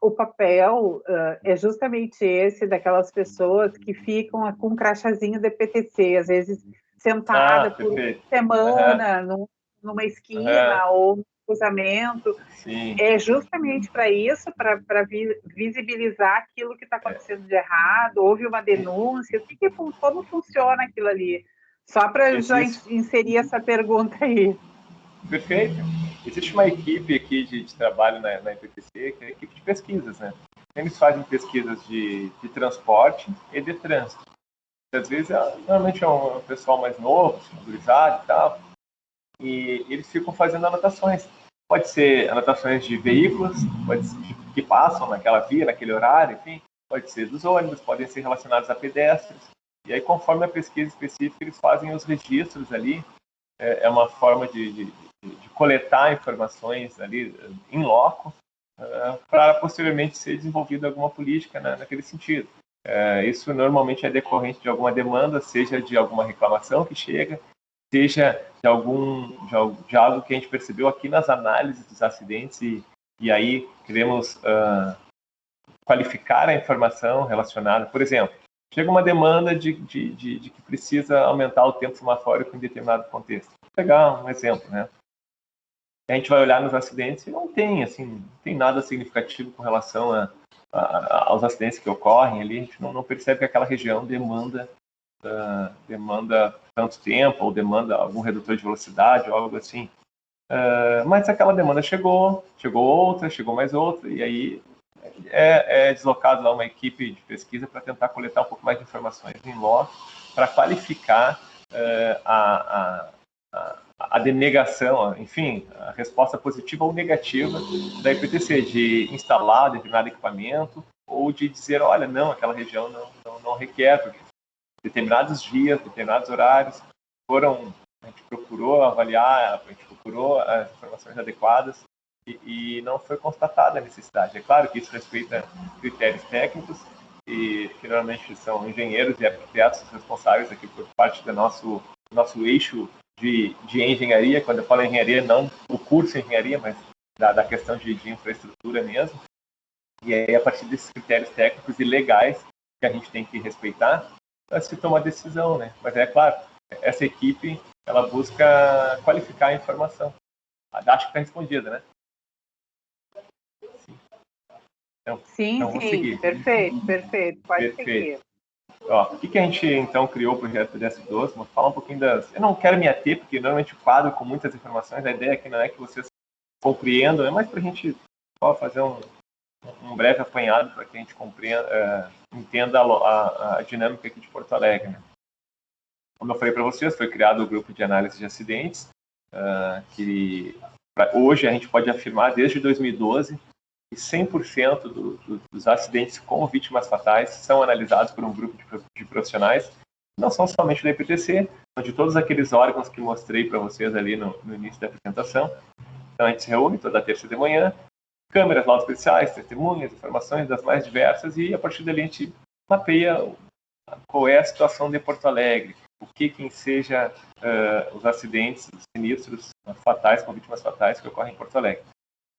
o papel, é justamente esse daquelas pessoas que ficam com um crachazinho de PTC, às vezes sentada por uma semana numa esquina ou no cruzamento. Sim. É justamente para isso, para visibilizar aquilo que está acontecendo de errado, houve uma denúncia, como funciona aquilo ali? Só para já inserir essa pergunta aí. Perfeito. Existe uma equipe aqui de trabalho na IPTC, que é a equipe de pesquisas, né? Eles fazem pesquisas de transporte e de trânsito. Às vezes, normalmente é um pessoal mais novo, segurizado e tal, e eles ficam fazendo anotações. Pode ser anotações de veículos, pode ser que passam naquela via, naquele horário, enfim, pode ser dos ônibus, podem ser relacionados a pedestres. E aí, conforme a pesquisa específica, eles fazem os registros ali. É uma forma de coletar informações ali em loco para posteriormente ser desenvolvida alguma política naquele sentido. Isso normalmente é decorrente de alguma demanda, seja de alguma reclamação que chega, seja de algo que a gente percebeu aqui nas análises dos acidentes e aí queremos qualificar a informação relacionada. Por exemplo, chega uma demanda de que precisa aumentar o tempo semafórico em determinado contexto. Vou pegar um exemplo, né? A gente vai olhar nos acidentes e não tem nada significativo com relação aos acidentes que ocorrem ali. A gente não percebe que aquela região demanda tanto tempo ou demanda algum redutor de velocidade ou algo assim. Mas aquela demanda chegou outra, chegou mais outra, e aí é deslocado lá uma equipe de pesquisa para tentar coletar um pouco mais de informações em loco para qualificar a denegação, enfim, a resposta positiva ou negativa da IPTC, de instalar determinado equipamento ou de dizer, olha, não, aquela região não requer, porque determinados dias, determinados horários a gente procurou avaliar, a gente procurou as informações adequadas e não foi constatada a necessidade. É claro que isso respeita critérios técnicos e que normalmente são engenheiros e arquitetos responsáveis aqui por parte do nosso eixo de engenharia. Quando eu falo engenharia, não o curso de engenharia, mas da questão de infraestrutura mesmo. E aí, a partir desses critérios técnicos e legais que a gente tem que respeitar, se toma a decisão, né? Mas é claro, essa equipe ela busca qualificar a informação. Acho que está respondida, né? Sim, então vou seguir. Perfeito. Pode seguir. Ó, o que a gente, então, criou o projeto PDS12? Vou falar um pouquinho das... Eu não quero me ater, porque normalmente o quadro com muitas informações, a ideia aqui não é que vocês compreendam, é mais para a gente só fazer um breve apanhado para que a gente compreenda, entenda a dinâmica aqui de Porto Alegre. Né? Como eu falei para vocês, foi criado o grupo de análise de acidentes, que hoje a gente pode afirmar, desde 2012, que 100% dos acidentes com vítimas fatais são analisados por um grupo de profissionais, não são somente da IPTC, são de todos aqueles órgãos que mostrei para vocês ali no início da apresentação. Então a gente se reúne toda terça de manhã, câmeras, laudos especiais, testemunhas, informações das mais diversas, e a partir dali a gente mapeia qual é a situação de Porto Alegre, o que enseja os acidentes, os sinistros fatais, com vítimas fatais que ocorrem em Porto Alegre.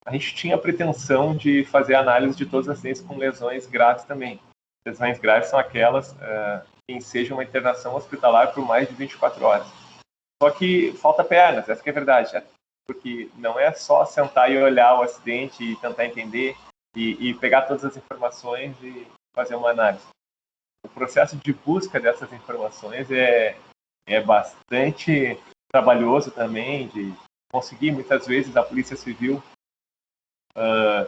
A gente tinha a pretensão de fazer análise de todos os acidentes com lesões graves também. Lesões graves são aquelas que ensejam uma internação hospitalar por mais de 24 horas. Só que falta pernas, essa que é a verdade. Porque não é só sentar e olhar o acidente e tentar entender e pegar todas as informações e fazer uma análise. O processo de busca dessas informações é bastante trabalhoso também, de conseguir, muitas vezes, a Polícia Civil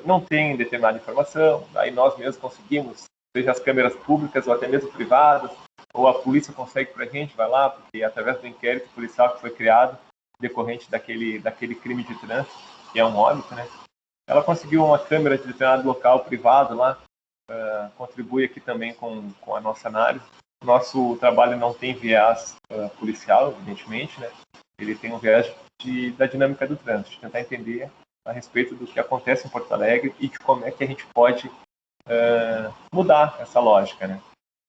não tem determinada informação, aí nós mesmos conseguimos, seja as câmeras públicas ou até mesmo privadas, ou a polícia consegue para a gente, vai lá, porque através do inquérito policial que foi criado, decorrente daquele crime de trânsito, que é um óbito, né? Ela conseguiu uma câmera de determinado local privado lá, contribui aqui também com a nossa análise. O nosso trabalho não tem viés policial, evidentemente, né? Ele tem um viés da dinâmica do trânsito, de tentar entender a respeito do que acontece em Porto Alegre e de como é que a gente pode mudar essa lógica, né?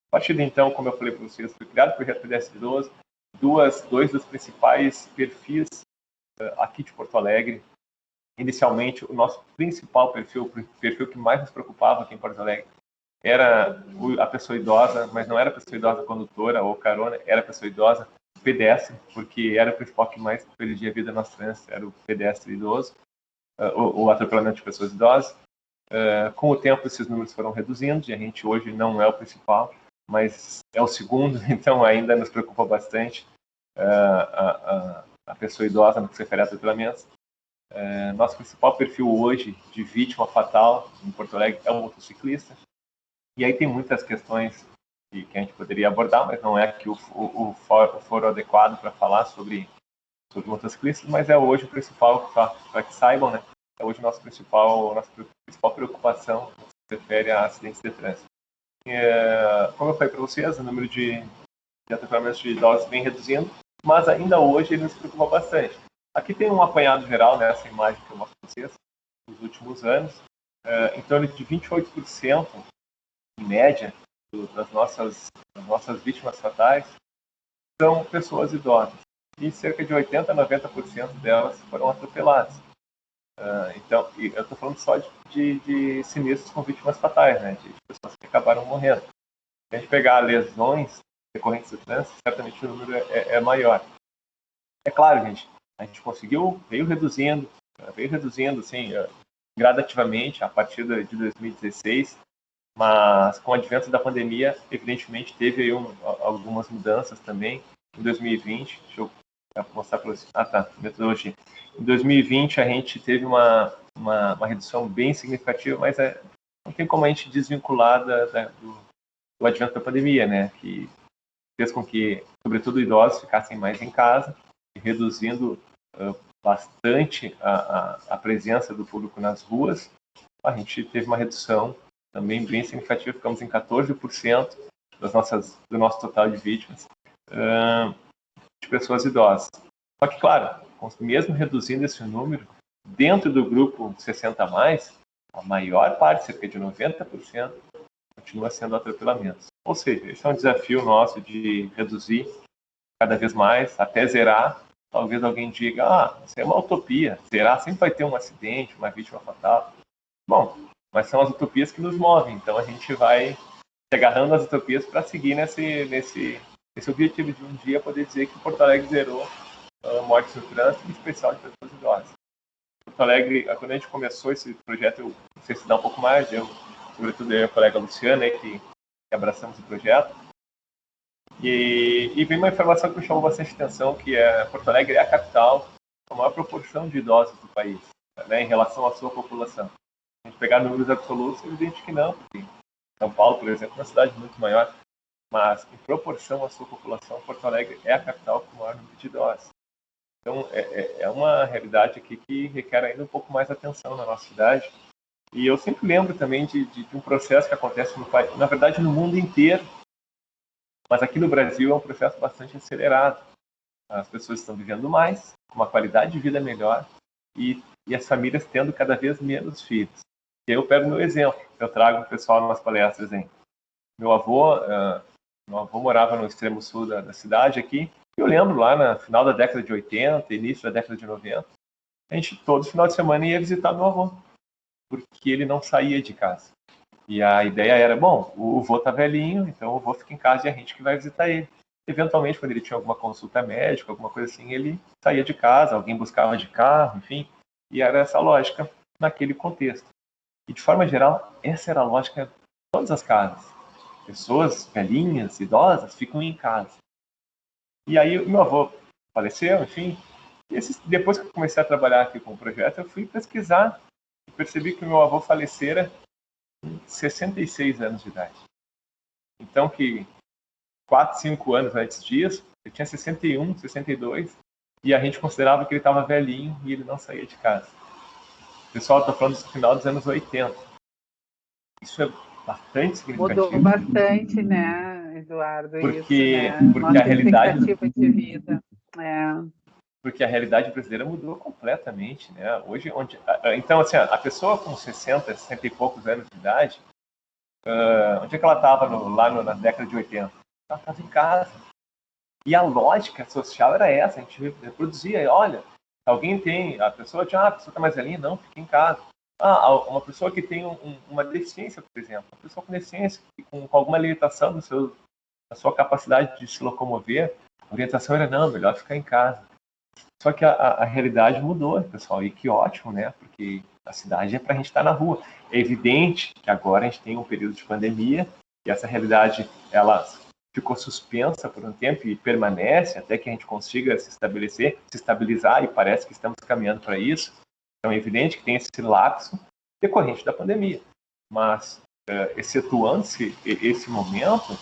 A partir de então, como eu falei para vocês, foi criado o projeto PDS12, dois dos principais perfis aqui de Porto Alegre. Inicialmente, o nosso principal perfil, o perfil que mais nos preocupava aqui em Porto Alegre, era a pessoa idosa, mas não era a pessoa idosa condutora ou carona, era a pessoa idosa pedestre, porque era o principal que mais perdia a vida no trânsito, era o pedestre idoso, o atropelamento de pessoas idosas. Com o tempo, esses números foram reduzindo, e a gente hoje não é o principal, mas é o segundo, então ainda nos preocupa bastante a pessoa idosa no que se refere a atropelamentos. Nosso principal perfil hoje de vítima fatal em Porto Alegre é o motociclista. E aí tem muitas questões que a gente poderia abordar, mas não é aqui o foro adequado para falar sobre motociclistas, mas é hoje o principal, para que saibam, né? É hoje nossa principal preocupação no que se refere a acidentes de trânsito. Como eu falei para vocês, o número de atropelamentos de idosos vem reduzindo, mas ainda hoje ele nos preocupa bastante. Aqui tem um apanhado geral nessa imagem que eu mostro para vocês, nos últimos anos, em torno de 28%, em média, das nossas vítimas fatais são pessoas idosas. E cerca de 80% a 90% delas foram atropeladas. Então, eu estou falando só de sinistros com vítimas fatais, né? De pessoas que acabaram morrendo. Se a gente pegar lesões decorrentes do trânsito, certamente o número é maior. É claro, gente, a gente veio reduzindo, assim, gradativamente, a partir de 2016, mas com o advento da pandemia, evidentemente, teve aí algumas mudanças também. Em 2020, deixa eu mostrar para vocês. Metodologia. Em 2020, a gente teve uma redução bem significativa, mas não tem como a gente desvincular do advento da pandemia, né? Que fez com que, sobretudo, idosos ficassem mais em casa, reduzindo bastante a presença do público nas ruas. A gente teve uma redução também bem significativa, ficamos em 14% do nosso total de vítimas de pessoas idosas. Só que, claro, mesmo reduzindo esse número, dentro do grupo 60 a mais, a maior parte, cerca de 90%, continua sendo atropelamentos. Ou seja, esse é um desafio nosso de reduzir cada vez mais, até zerar. Talvez alguém diga, isso é uma utopia, zerar sempre vai ter um acidente, uma vítima fatal. Bom, mas são as utopias que nos movem, então a gente vai se agarrando às utopias para seguir nesse objetivo de um dia poder dizer que Porto Alegre zerou mortes no trânsito, em especial de pessoas idosas. Porto Alegre, quando a gente começou esse projeto, eu não sei se dá um pouco mais, sobretudo eu e a colega Luciana, que abraçamos o projeto, e veio uma informação que me chamou bastante atenção, que Porto Alegre é a capital com a maior proporção de idosos do país, né, em relação à sua população. Se a gente pegar números absolutos, é evidente que não, porque São Paulo, por exemplo, é uma cidade muito maior, mas em proporção à sua população, Porto Alegre é a capital com o maior número de idosos. Então, é uma realidade aqui que requer ainda um pouco mais atenção na nossa cidade. E eu sempre lembro também de um processo que acontece no país, na verdade no mundo inteiro, mas aqui no Brasil é um processo bastante acelerado. As pessoas estão vivendo mais, com uma qualidade de vida melhor, e as famílias tendo cada vez menos filhos. E aí eu pego meu exemplo, eu trago o pessoal nas palestras. Hein? Meu avô morava no extremo sul da cidade aqui. Eu lembro lá no final da década de 80, início da década de 90, a gente todo final de semana ia visitar meu avô, porque ele não saía de casa. E a ideia era, bom, o avô tá velhinho, então o avô fica em casa e a gente que vai visitar ele. Eventualmente, quando ele tinha alguma consulta médica, alguma coisa assim, ele saía de casa, alguém buscava de carro, enfim. E era essa lógica naquele contexto. E, de forma geral, essa era a lógica de todas as casas. Pessoas velhinhas, idosas, ficam em casa. E aí, o meu avô faleceu, enfim. E depois que eu comecei a trabalhar aqui com o projeto, eu fui pesquisar e percebi que o meu avô falecera com 66 anos de idade. Então, que 4, 5 anos antes disso, ele tinha 61, 62, e a gente considerava que ele estava velhinho e ele não saía de casa. O pessoal está falando do final dos anos 80. Isso é bastante significativo. Mudou bastante, né, Eduardo? Porque, isso, né? porque Nossa a realidade... expectativa de vida. Porque a realidade brasileira mudou completamente, né? Hoje, então, assim, a pessoa com 60, 60 e poucos anos de idade, onde é que ela estava na década de 80? Ela estava em casa. E a lógica social era essa, a gente reproduzia, olha, alguém tem, a pessoa está mais velhinha, não, fica em casa. Uma pessoa que tem uma deficiência, por exemplo, uma pessoa com deficiência, com alguma limitação da sua capacidade de se locomover, a orientação era, não, melhor ficar em casa. Só que a realidade mudou, pessoal, e que ótimo, né? Porque a cidade é para a gente estar na rua. É evidente que agora a gente tem um período de pandemia e essa realidade, ela ficou suspensa por um tempo e permanece até que a gente consiga se estabilizar, e parece que estamos caminhando para isso. Então é evidente que tem esse lapso decorrente da pandemia. Mas, excetuando-se esse momento,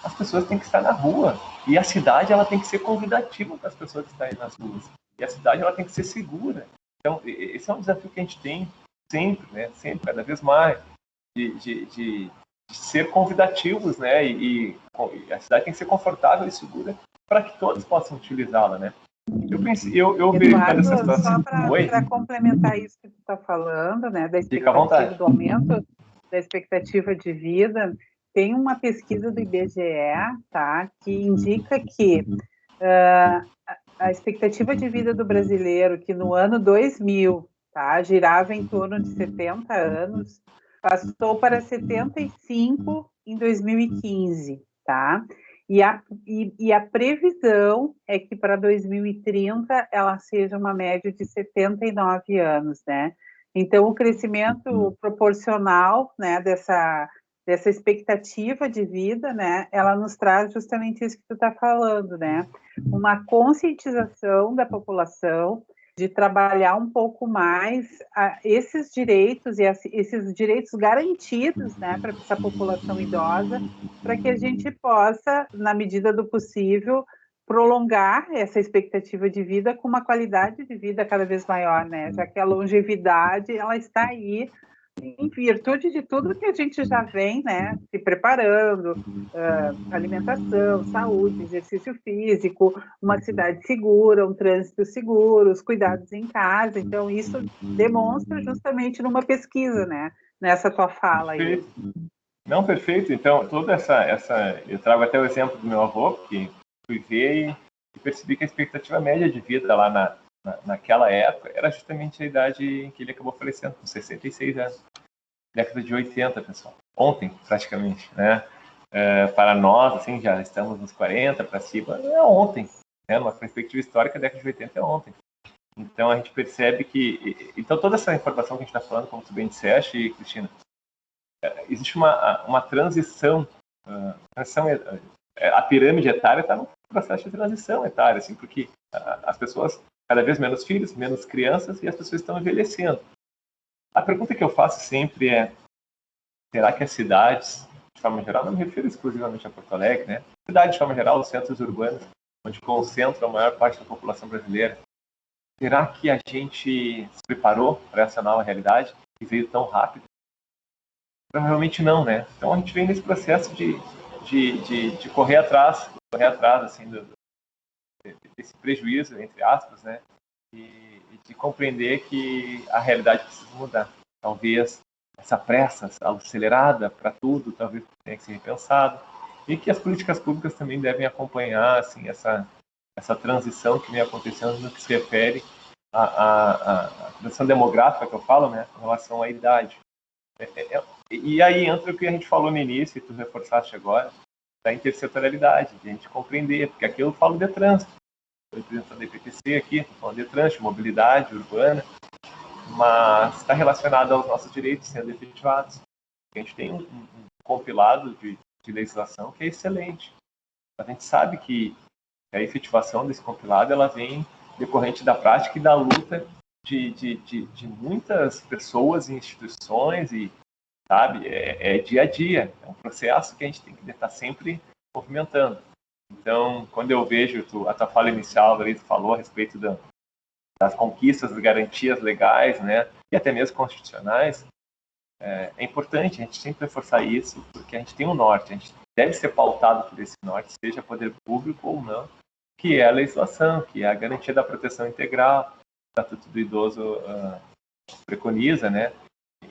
as pessoas têm que estar na rua. E a cidade, ela tem que ser convidativa para as pessoas estarem nas ruas. E a cidade, ela tem que ser segura. Então, esse é um desafio que a gente tem sempre, né? Sempre, cada vez mais, de ser convidativos, né? E a cidade tem que ser confortável e segura para que todos possam utilizá-la, né? Eu Eduardo, essa situação. só para complementar isso que tu está falando, né, da expectativa do aumento da expectativa de vida, tem uma pesquisa do IBGE, tá, que indica que a expectativa de vida do brasileiro, que no ano 2000, tá, girava em torno de 70 anos, passou para 75 em 2015, tá? E a previsão é que para 2030 ela seja uma média de 79 anos, né? Então, o crescimento proporcional, né, dessa expectativa de vida, né, ela nos traz justamente isso que tu está falando, né? Uma conscientização da população de trabalhar um pouco mais esses direitos e esses direitos garantidos, né, para essa população idosa, para que a gente possa, na medida do possível, prolongar essa expectativa de vida com uma qualidade de vida cada vez maior, né? Já que a longevidade ela está aí em virtude de tudo que a gente já vem, né, se preparando, alimentação, saúde, exercício físico, uma cidade segura, um trânsito seguro, os cuidados em casa. Então, isso demonstra justamente numa pesquisa, né, nessa tua fala aí. Não, perfeito. Então, toda eu trago até o exemplo do meu avô, que fui ver e percebi que a expectativa média de vida lá naquela época era justamente a idade em que ele acabou falecendo, com 66 anos. Década de 80, pessoal. Ontem, praticamente, né? Para nós, assim, já estamos nos 40 para cima, é ontem. Uma perspectiva histórica, a década de 80 é ontem. Então, a gente percebe que... Então, toda essa informação que a gente está falando, como tu bem disseste, Cristina, existe uma transição. A pirâmide etária está no processo de transição etária, assim, porque as pessoas, cada vez menos filhos, menos crianças, e as pessoas estão envelhecendo. A pergunta que eu faço sempre é: será que as cidades, de forma geral, não me refiro exclusivamente a Porto Alegre, né? Cidades, de forma geral, os centros urbanos, onde concentra a maior parte da população brasileira, será que a gente se preparou para essa nova realidade que veio tão rápido? Provavelmente não, né? Então a gente vem nesse processo de correr atrás assim, desse prejuízo, entre aspas, né? E de compreender que a realidade precisa mudar. Talvez essa pressa acelerada para tudo, talvez tenha que ser repensado, e que as políticas públicas também devem acompanhar assim, essa transição que vem acontecendo no que se refere à transição demográfica que eu falo, né, em relação à idade. E aí entra o que a gente falou no início, e tu reforçaste agora, da intersetorialidade, de a gente compreender, porque aqui eu falo de trânsito, estou representando a IPTC aqui, estou falando de trânsito, mobilidade urbana, mas está relacionado aos nossos direitos sendo efetivados. A gente tem um compilado de legislação que é excelente. A gente sabe que a efetivação desse compilado ela vem decorrente da prática e da luta de muitas pessoas e instituições, e sabe, é dia a dia, é um processo que a gente tem que estar sempre movimentando. Então, quando eu vejo a tua fala inicial, tu falou a respeito das conquistas, das garantias legais, né, e até mesmo constitucionais, é importante a gente sempre reforçar isso, porque a gente tem um norte, a gente deve ser pautado por esse norte, seja poder público ou não, que é a legislação, que é a garantia da proteção integral, que o Estatuto do Idoso preconiza, né?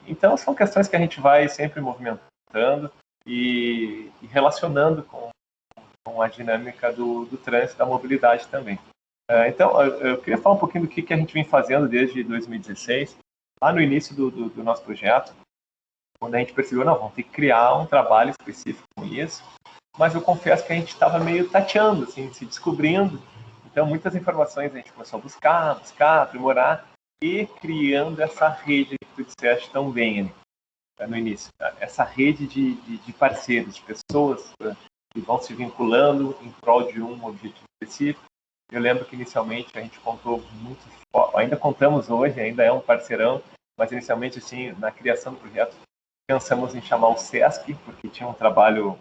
Então, são questões que a gente vai sempre movimentando e relacionando com a dinâmica do trânsito, da mobilidade também. Então, eu queria falar um pouquinho do que a gente vem fazendo desde 2016, lá no início do nosso projeto, quando a gente percebeu, não, vamos ter que criar um trabalho específico com isso, mas eu confesso que a gente estava meio tateando, assim, se descobrindo. Então, muitas informações a gente começou a buscar, aprimorar, e criando essa rede que tu disseste tão bem no início, essa rede de parceiros, de pessoas que vão se vinculando em prol de um objetivo específico. Eu lembro que inicialmente a gente contou muito, ainda contamos hoje, ainda é um parceirão, mas inicialmente, assim, na criação do projeto, pensamos em chamar o SESC, porque tinha um trabalho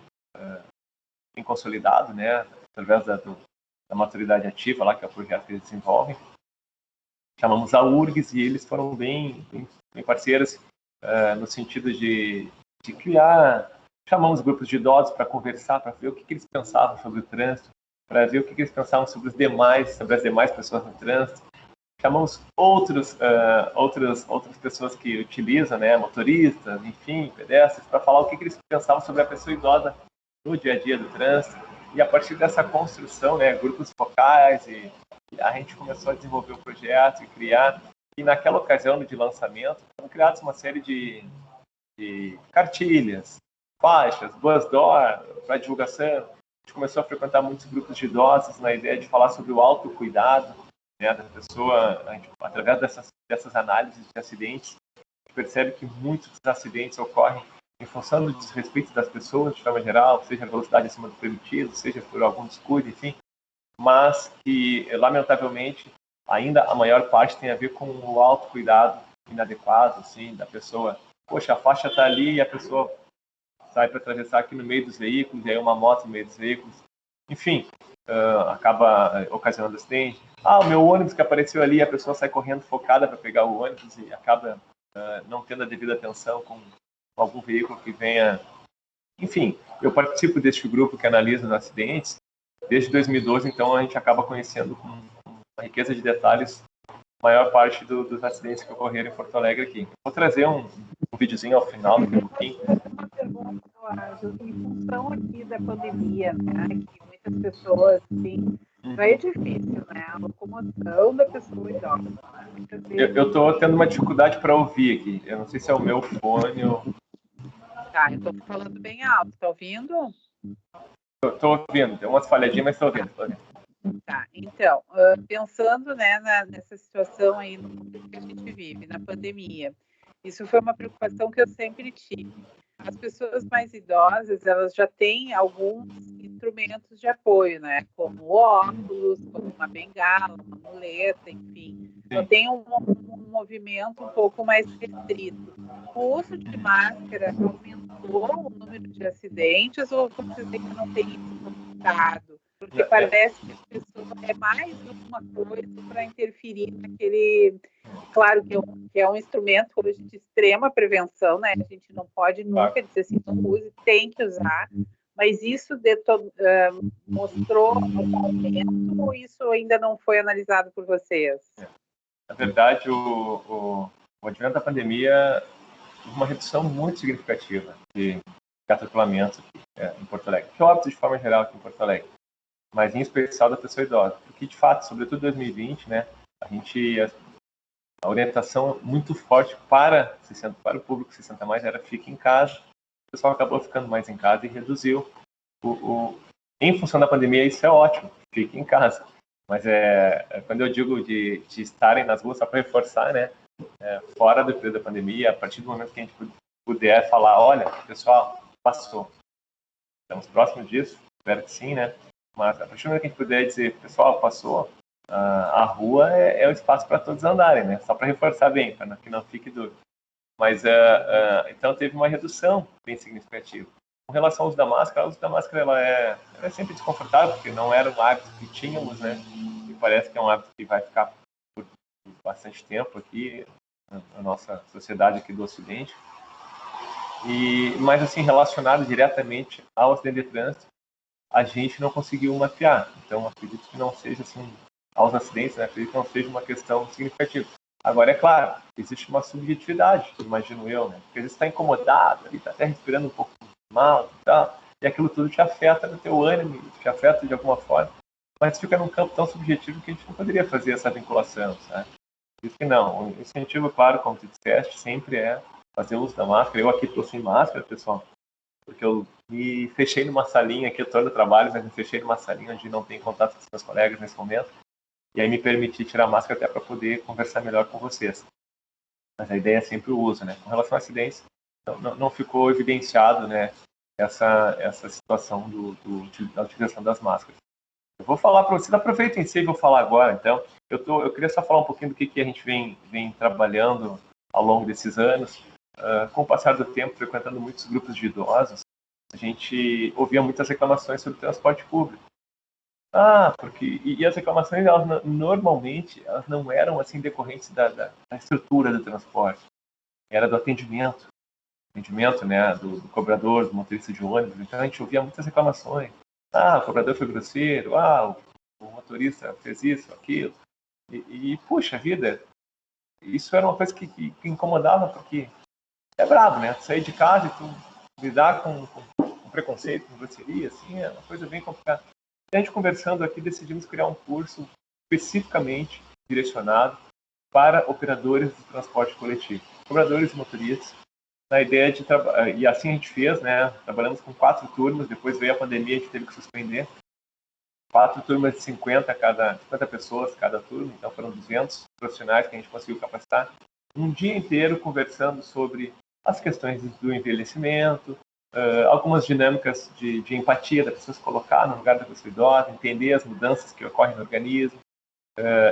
bem consolidado, né, através da maturidade ativa, lá, que é o projeto que eles desenvolvem. Chamamos a URGS e eles foram bem parceiros no sentido de criar. Chamamos grupos de idosos para conversar, para ver o que eles pensavam sobre o trânsito, para ver o que eles pensavam sobre as demais pessoas no trânsito. Chamamos outras pessoas que utilizam, né, motoristas, enfim, pedestres, para falar o que eles pensavam sobre a pessoa idosa no dia a dia do trânsito. E a partir dessa construção, né, grupos focais, e a gente começou a desenvolver o projeto e criar. E naquela ocasião de lançamento, foram criadas uma série de cartilhas, faixas, buzz door para divulgação. A gente começou a frequentar muitos grupos de idosos na ideia de falar sobre o autocuidado, né, da pessoa. A gente, através dessas análises de acidentes, a gente percebe que muitos acidentes ocorrem em função do desrespeito das pessoas, de forma geral, seja a velocidade acima do permitido, seja por algum descuido, enfim, mas que, lamentavelmente, ainda a maior parte tem a ver com o autocuidado inadequado, assim, da pessoa. Poxa, a faixa está ali e a pessoa sai para atravessar aqui no meio dos veículos, e aí uma moto no meio dos veículos. Enfim, acaba ocasionando acidente. O meu ônibus que apareceu ali, a pessoa sai correndo focada para pegar o ônibus e acaba não tendo a devida atenção com algum veículo que venha. Enfim, eu participo deste grupo que analisa os acidentes desde 2012, então a gente acaba conhecendo com uma riqueza de detalhes a maior parte dos acidentes que ocorreram em Porto Alegre aqui. Vou trazer um videozinho ao final daqui a pouquinho. Uma pergunta, em função aqui da pandemia, né, que muitas pessoas, assim, é difícil, né, a locomoção da pessoa idosa. Né? Eu estou tendo uma dificuldade para ouvir aqui. Eu não sei se é o meu fone ou... Tá, eu estou falando bem alto. Tá ouvindo? Estou ouvindo. Tem umas falhadinhas, mas estou ouvindo. Tá, então, pensando, né, nessa situação aí no mundo que a gente vive, na pandemia, isso foi uma preocupação que eu sempre tive. As pessoas mais idosas, elas já têm alguns instrumentos de apoio, né, como óculos, como uma bengala, uma muleta, enfim. Então tem um movimento um pouco mais restrito. O uso de máscara aumentou o número de acidentes ou vocês ainda não têm isso constatado? Porque parece que as pessoas é mais uma coisa para interferir naquele. Claro que é um instrumento hoje de extrema prevenção, né? A gente não pode nunca dizer assim, não use, tem que usar. Mas isso mostrou algum aumento ou isso ainda não foi analisado por vocês? Na verdade, o advento da pandemia teve uma redução muito significativa de atropelamentos em Porto Alegre, de óbitos de forma geral aqui em Porto Alegre, mas em especial da pessoa idosa, porque de fato, sobretudo em 2020, né, a orientação muito forte para o público 60 mais era fique em casa. O pessoal acabou ficando mais em casa e reduziu. Em função da pandemia, isso é ótimo, fique em casa. Mas quando eu digo de estarem nas ruas, só para reforçar, né, fora do período da pandemia, a partir do momento que a gente puder falar, olha, pessoal, passou. Estamos próximos disso, espero que sim, né? Mas a partir do momento que a gente puder dizer, pessoal, passou, a rua é o espaço para todos andarem, né? Só para reforçar bem, para que não fique dúvida. Mas, então, teve uma redução bem significativa. Com relação ao uso da máscara, o uso da máscara ela é sempre desconfortável, porque não era um hábito que tínhamos, né? E parece que é um hábito que vai ficar por bastante tempo aqui, na nossa sociedade aqui do Ocidente. Mas, assim, relacionado diretamente ao acidente de trânsito, a gente não conseguiu mapear. Então, acredito que não seja, assim, aos acidentes, né? Acredito que não seja uma questão significativa. Agora, é claro, existe uma subjetividade, imagino eu, né? Porque às vezes está incomodado, está até respirando um pouco mal e tal, e aquilo tudo te afeta no teu ânimo, te afeta de alguma forma, mas fica num campo tão subjetivo que a gente não poderia fazer essa vinculação, sabe? Por isso que não, o incentivo, claro, como tu disseste, sempre é fazer uso da máscara. Eu aqui estou sem máscara, pessoal, porque eu me fechei numa salinha aqui, eu estou no trabalho, mas me fechei numa salinha onde não tem contato com os meus colegas nesse momento, e aí me permiti tirar a máscara até para poder conversar melhor com vocês. Mas a ideia é sempre o uso, né? Com relação a acidentes, não ficou evidenciado, né, essa situação da utilização das máscaras. Eu vou falar para vocês, aproveita em si e vou falar agora, então. Eu queria só falar um pouquinho do que a gente vem trabalhando ao longo desses anos. Com o passar do tempo, frequentando muitos grupos de idosos, a gente ouvia muitas reclamações sobre o transporte público. Porque e as reclamações, elas normalmente elas não eram assim decorrentes da estrutura do transporte, era do atendimento, né, do cobrador, do motorista de ônibus. Então a gente ouvia muitas reclamações. O cobrador foi grosseiro, o motorista fez isso, aquilo. Puxa vida, isso era uma coisa que incomodava, porque é brabo, né? Sair de casa e tu lidar com preconceito, com grosseria, assim, é uma coisa bem complicada. A gente conversando aqui, decidimos criar um curso especificamente direcionado para operadores de transporte coletivo, cobradores e motoristas, na ideia de trabalhar. E assim a gente fez, né? Trabalhamos com 4 turmas, depois veio a pandemia, a gente teve que suspender. 4 turmas de 50 pessoas cada turma, então foram 200 profissionais que a gente conseguiu capacitar. Um dia inteiro conversando sobre as questões do envelhecimento, algumas dinâmicas de empatia da pessoa se colocar no lugar da pessoa idosa, entender as mudanças que ocorrem no organismo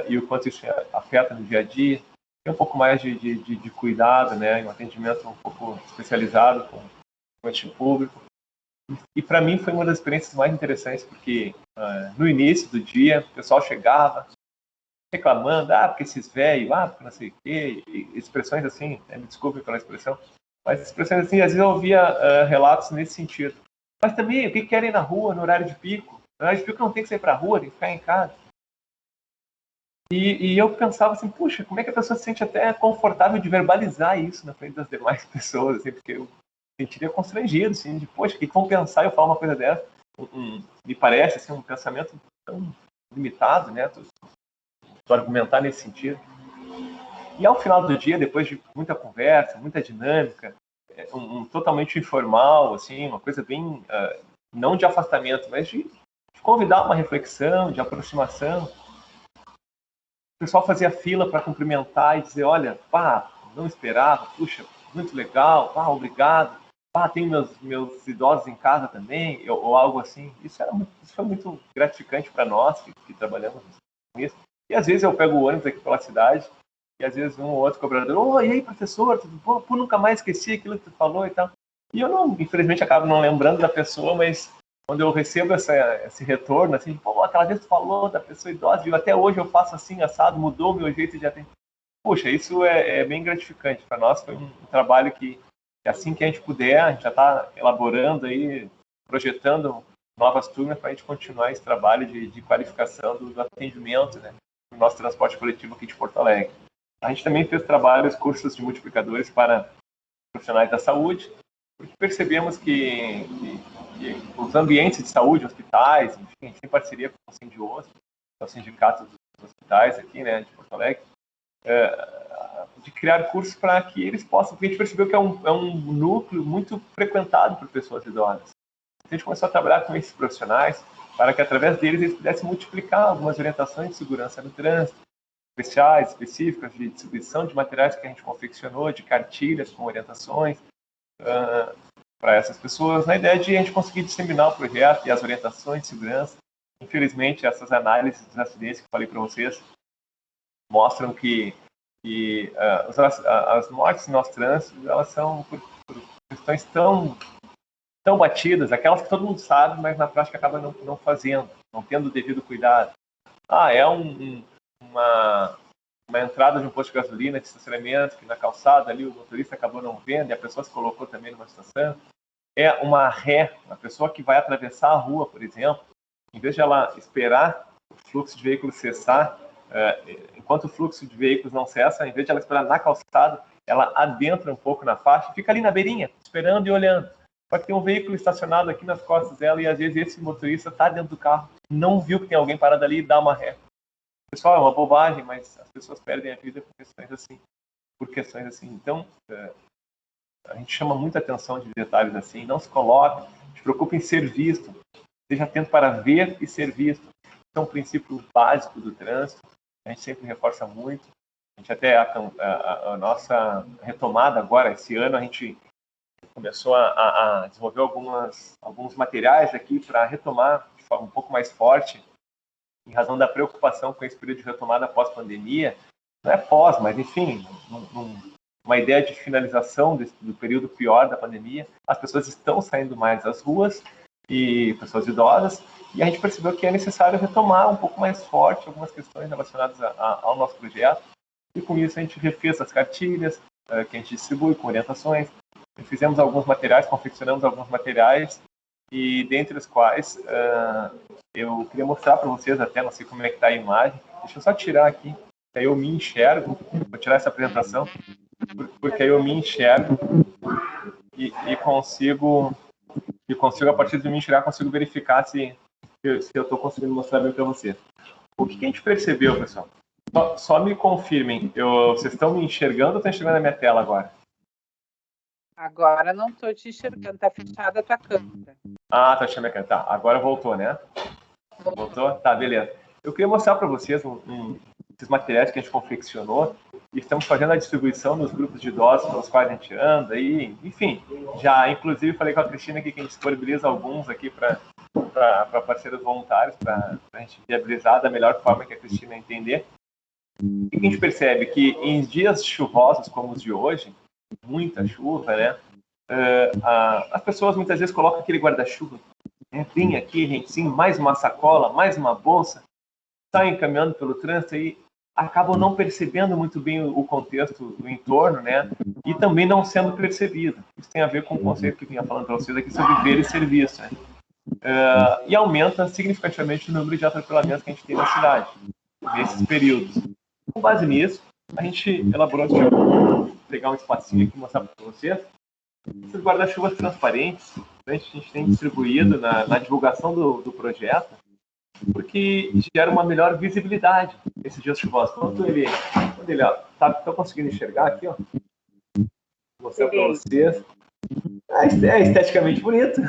e o quanto isso afeta no dia a dia. Tem um pouco mais de cuidado, né, um atendimento um pouco especializado com este público. E para mim foi uma das experiências mais interessantes, porque no início do dia o pessoal chegava reclamando, porque esses velhos, porque não sei o quê, expressões assim, me desculpe pela expressão, mas expressões assim, às vezes eu ouvia relatos nesse sentido. Mas também, o que querem na rua, no horário de pico? No horário de pico não tem que sair para a rua, tem que ficar em casa. E eu pensava assim, puxa, como é que a pessoa se sente até confortável de verbalizar isso na frente das demais pessoas, assim, porque eu sentiria constrangido, assim, de, poxa, o que vão pensar eu falar uma coisa dessa? Me parece, assim, um pensamento tão limitado, né, tu argumentar nesse sentido. E ao final do dia, depois de muita conversa, muita dinâmica, totalmente informal, assim, uma coisa bem, não de afastamento, mas de convidar uma reflexão, de aproximação. O pessoal fazia fila para cumprimentar e dizer, olha, pá, não esperava, puxa, muito legal, pá, obrigado, pá, tem meus idosos em casa também, ou algo assim. Isso foi muito gratificante para nós que trabalhamos com isso. E às vezes eu pego o ônibus aqui pela cidade, e às vezes um ou outro cobrador, oh, e aí, professor, tudo bom? Pô, nunca mais esqueci aquilo que tu falou e tal. E eu não, infelizmente, acabo não lembrando da pessoa, mas quando eu recebo esse retorno, assim, pô, aquela vez tu falou da pessoa idosa, e até hoje eu faço assim, assado, mudou o meu jeito de atender. Puxa, isso é bem gratificante. Para nós foi um trabalho que assim que a gente puder, a gente já está elaborando aí, projetando novas turmas para a gente continuar esse trabalho de qualificação do atendimento, né, do nosso transporte coletivo aqui de Porto Alegre. A gente também fez cursos de multiplicadores para profissionais da saúde, porque percebemos que os ambientes de saúde, hospitais, enfim, a gente tem parceria com o Sindiosp, que é o sindicato dos hospitais aqui, né, de Porto Alegre, de criar cursos para que eles possam, porque a gente percebeu que é um núcleo muito frequentado por pessoas idosas. A gente começou a trabalhar com esses profissionais para que, através deles, eles pudessem multiplicar algumas orientações de segurança no trânsito, específicas de distribuição de materiais que a gente confeccionou, de cartilhas com orientações para essas pessoas, na ideia de a gente conseguir disseminar o projeto e as orientações de segurança. Infelizmente, essas análises dos acidentes que eu falei para vocês mostram que as mortes no nosso trânsito, elas são por questões tão batidas, aquelas que todo mundo sabe, mas na prática acaba não fazendo, não tendo o devido cuidado. É uma entrada de um posto de gasolina, de estacionamento, que na calçada ali o motorista acabou não vendo e a pessoa se colocou também numa situação. É uma ré, a pessoa que vai atravessar a rua, por exemplo, em vez de ela esperar o fluxo de veículos cessar, enquanto o fluxo de veículos não cessa, em vez de ela esperar na calçada, ela adentra um pouco na faixa, fica ali na beirinha, esperando e olhando. Só que tem um veículo estacionado aqui nas costas dela e às vezes esse motorista está dentro do carro, não viu que tem alguém parado ali e dá uma ré. Pessoal, é uma bobagem, mas as pessoas perdem a vida por questões assim. Então, a gente chama muita atenção de detalhes assim, não se coloque, se preocupe em ser visto, esteja atento para ver e ser visto. Isso é um princípio básico do trânsito, a gente sempre reforça muito. A gente até, a nossa retomada agora, esse ano, a gente começou a desenvolver alguns materiais aqui para retomar de forma um pouco mais forte, em razão da preocupação com esse período de retomada pós-pandemia. Não é pós, mas enfim, uma ideia de finalização do período pior da pandemia. As pessoas estão saindo mais às ruas, e pessoas idosas, e a gente percebeu que é necessário retomar um pouco mais forte algumas questões relacionadas ao nosso projeto, e com isso a gente refez as cartilhas que a gente distribui com orientações, fizemos alguns materiais, confeccionamos alguns materiais, e dentre os quais eu queria mostrar para vocês, até não sei como é que está a imagem, deixa eu só tirar aqui, que aí eu me enxergo, vou tirar essa apresentação, porque aí eu me enxergo e consigo, a partir de me enxergar, consigo verificar se eu estou conseguindo mostrar bem para vocês. O que a gente percebeu, pessoal? Só me confirmem, vocês estão me enxergando ou estão enxergando a minha tela agora? Agora não estou te enxergando, está fechada a tua câmera. Tá fechando a minha câmera. Tá, agora voltou, né? Voltou? Tá, beleza. Eu queria mostrar para vocês esses materiais que a gente confeccionou e estamos fazendo a distribuição nos grupos de idosos pelos quais a gente anda e, enfim, já inclusive falei com a Cristina aqui que a gente disponibiliza alguns aqui para parceiros voluntários, para a gente viabilizar da melhor forma que a Cristina entender. O que a gente percebe? Que em dias chuvosos como os de hoje, muita chuva, né? As pessoas muitas vezes colocam aquele guarda-chuva, né? Vem aqui, gente, sim, mais uma sacola, mais uma bolsa, saem caminhando pelo trânsito e acabam não percebendo muito bem o contexto do entorno, né? E também não sendo percebido. Isso tem a ver com o conceito que eu vinha falando para vocês aqui sobre ver e ser visto, né? E aumenta significativamente o número de atropelamentos que a gente tem na cidade nesses períodos. Com base nisso, a gente elaborou, vou pegar um espacinho aqui e mostrar para vocês, esses guarda-chuvas transparentes, a gente tem distribuído na divulgação do projeto, porque gera uma melhor visibilidade nesses dias chuvosos. Quando ele ó, tá conseguindo enxergar aqui, ó, vou mostrar para vocês. É esteticamente bonito.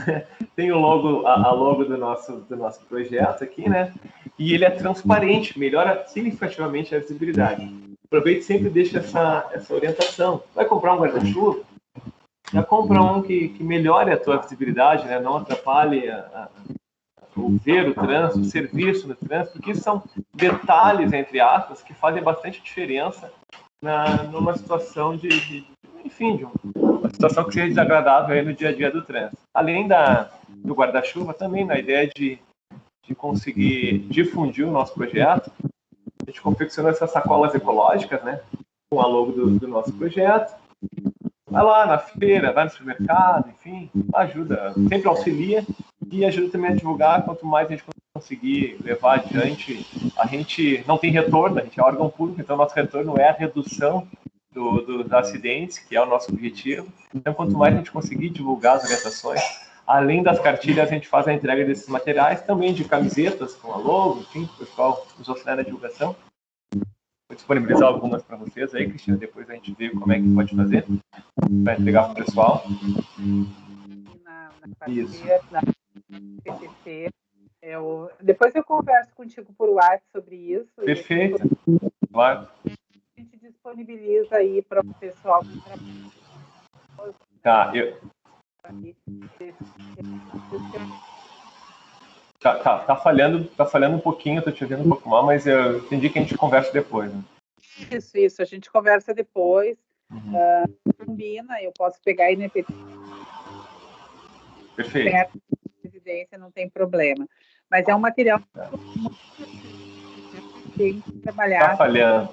Tem o logo, a logo do nosso projeto aqui, né? E ele é transparente, melhora significativamente a visibilidade. Aproveite e sempre deixa essa orientação. Vai comprar um guarda-chuva? Já compra um que melhore a tua visibilidade, né? Não atrapalhe o ver o trânsito, o serviço no trânsito, porque isso são detalhes, entre aspas, que fazem bastante diferença numa situação enfim, de uma situação que seja desagradável aí no dia a dia do trânsito. Além do guarda-chuva, também na ideia de conseguir difundir o nosso projeto, a gente confeccionou essas sacolas ecológicas, né, com a logo do nosso projeto. Vai lá na feira, vai no supermercado, enfim, ajuda, sempre auxilia e ajuda também a divulgar. Quanto mais a gente conseguir levar adiante, a gente não tem retorno, a gente é órgão público, então nosso retorno é a redução dos acidentes, que é o nosso objetivo. Então, quanto mais a gente conseguir divulgar as orientações, além das cartilhas, a gente faz a entrega desses materiais, também de camisetas com a logo, enfim, o pessoal nos auxiliar na divulgação. Vou disponibilizar algumas para vocês aí, Cristina, depois a gente vê como é que pode fazer para entregar para o pessoal. Na parceria da PCC, depois eu converso contigo por WhatsApp sobre isso. Perfeito, claro. A gente disponibiliza aí para o pessoal que trabalha. Tá, Tá falhando um pouquinho, tô te ouvindo um pouco mal, mas eu entendi que a gente conversa depois, né? Isso, a gente conversa depois, combina, eu posso pegar aí na Perfeito. Residência, não tem problema. Mas é um material que tem que trabalhar. Tá falhando.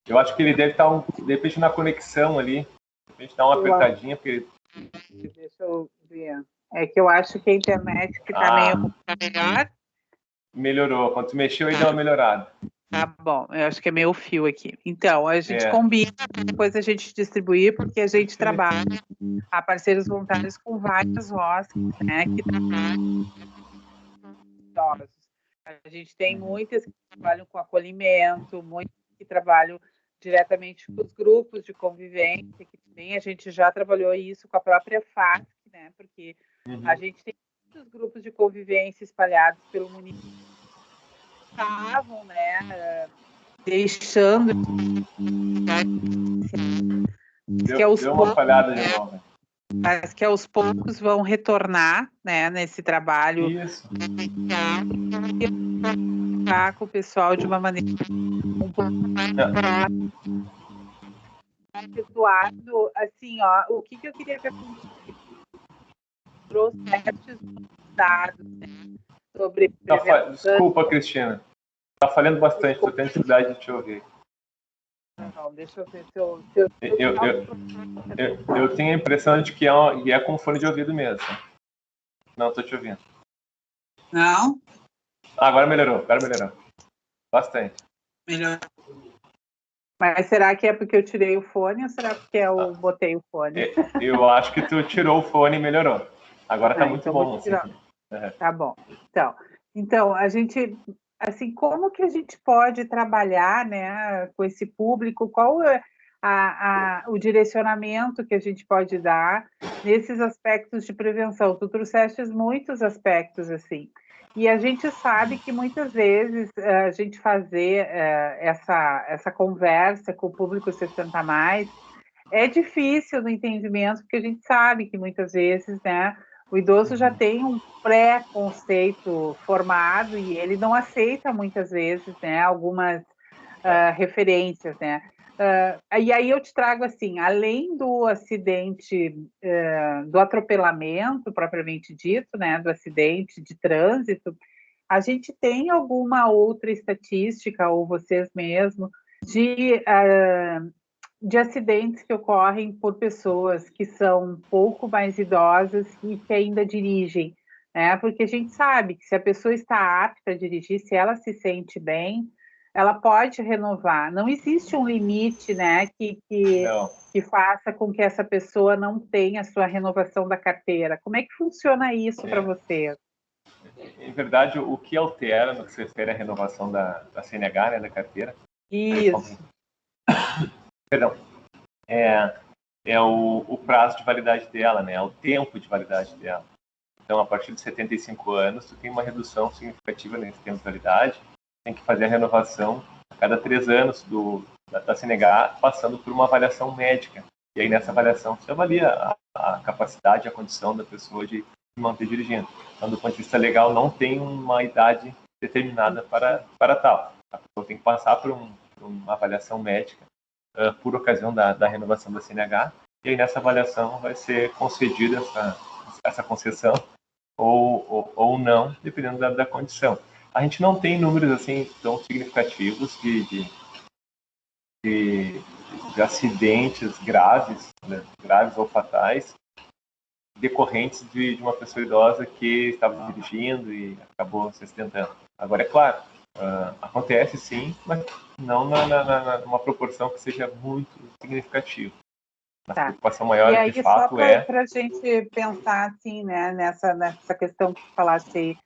Eu acho que ele deve estar, de repente, na conexão ali, de repente dá uma apertadinha, porque... Deixa eu ver. É que eu acho que a internet que tá meio melhor. Melhorou. Quando tu mexeu, aí deu uma melhorada. Tá bom, eu acho que é meio fio aqui. Então, a gente combina, depois a gente distribuir, porque a gente trabalha a parceiros voluntários com vários hóspedes, né, que trabalham idosos. A gente tem muitas que trabalham com acolhimento, muitas que trabalham diretamente com os grupos de convivência, que também a gente já trabalhou isso com a própria FASC, né, porque a gente tem muitos grupos de convivência espalhados pelo município, estavam, né, deixando deu uma falhada de novo. Mas que aos poucos vão retornar, né, nesse trabalho. Isso. Com o pessoal de uma maneira um pouco mais Eduardo, assim, ó, o que eu queria ver trouxe certos dados, né, sobre Desculpa, Cristina. Tá falhando bastante, estou tendo dificuldade de te ouvir. Não, deixa eu ver se eu tenho a impressão de que é com fone de ouvido mesmo. Não, estou te ouvindo. Não? Agora melhorou. Bastante. Melhor. Mas será que é porque eu tirei o fone ou será porque eu botei o fone? Eu acho que tu tirou o fone e melhorou. Agora tá muito então bom. Assim. Tá bom. Então, a gente, assim, como que a gente pode trabalhar, né, com esse público? Qual é o direcionamento que a gente pode dar nesses aspectos de prevenção? Tu trouxeste muitos aspectos, assim. E a gente sabe que muitas vezes a gente fazer essa conversa com o público 60+, é difícil no entendimento, porque a gente sabe que muitas vezes, né, o idoso já tem um pré-conceito formado e ele não aceita muitas vezes, né, algumas referências, né. E aí eu te trago assim, além do acidente, do atropelamento propriamente dito, né, do acidente de trânsito, a gente tem alguma outra estatística, ou vocês mesmos, de acidentes que ocorrem por pessoas que são um pouco mais idosas e que ainda dirigem, né? Porque a gente sabe que se a pessoa está apta a dirigir, se ela se sente bem, ela pode renovar. Não existe um limite, né, que faça com que essa pessoa não tenha a sua renovação da carteira. Como é que funciona isso para você? Em verdade, o que altera no que se refere à renovação da CNH, né, da carteira? Isso. Perdão. é o prazo de validade dela, né? É o tempo de validade dela. Então, a partir de 75 anos, tu tem uma redução significativa nesse tempo de validade. Tem que fazer a renovação a cada 3 anos da CNH, passando por uma avaliação médica. E aí, nessa avaliação, você avalia a capacidade, a condição da pessoa de se manter dirigindo. Então, do ponto de vista legal, não tem uma idade determinada para tal. A pessoa tem que passar por uma avaliação médica por ocasião da renovação da CNH. E aí, nessa avaliação, vai ser concedida essa concessão ou não, dependendo da condição. A gente não tem números assim tão significativos de acidentes graves, né, graves ou fatais, decorrentes de uma pessoa idosa que estava dirigindo e acabou se acidentando. Agora, é claro, acontece sim, mas não numa proporção que seja muito significativa. A preocupação maior, e aí, de fato, para a gente pensar assim, né, nessa questão que tu falaste aí,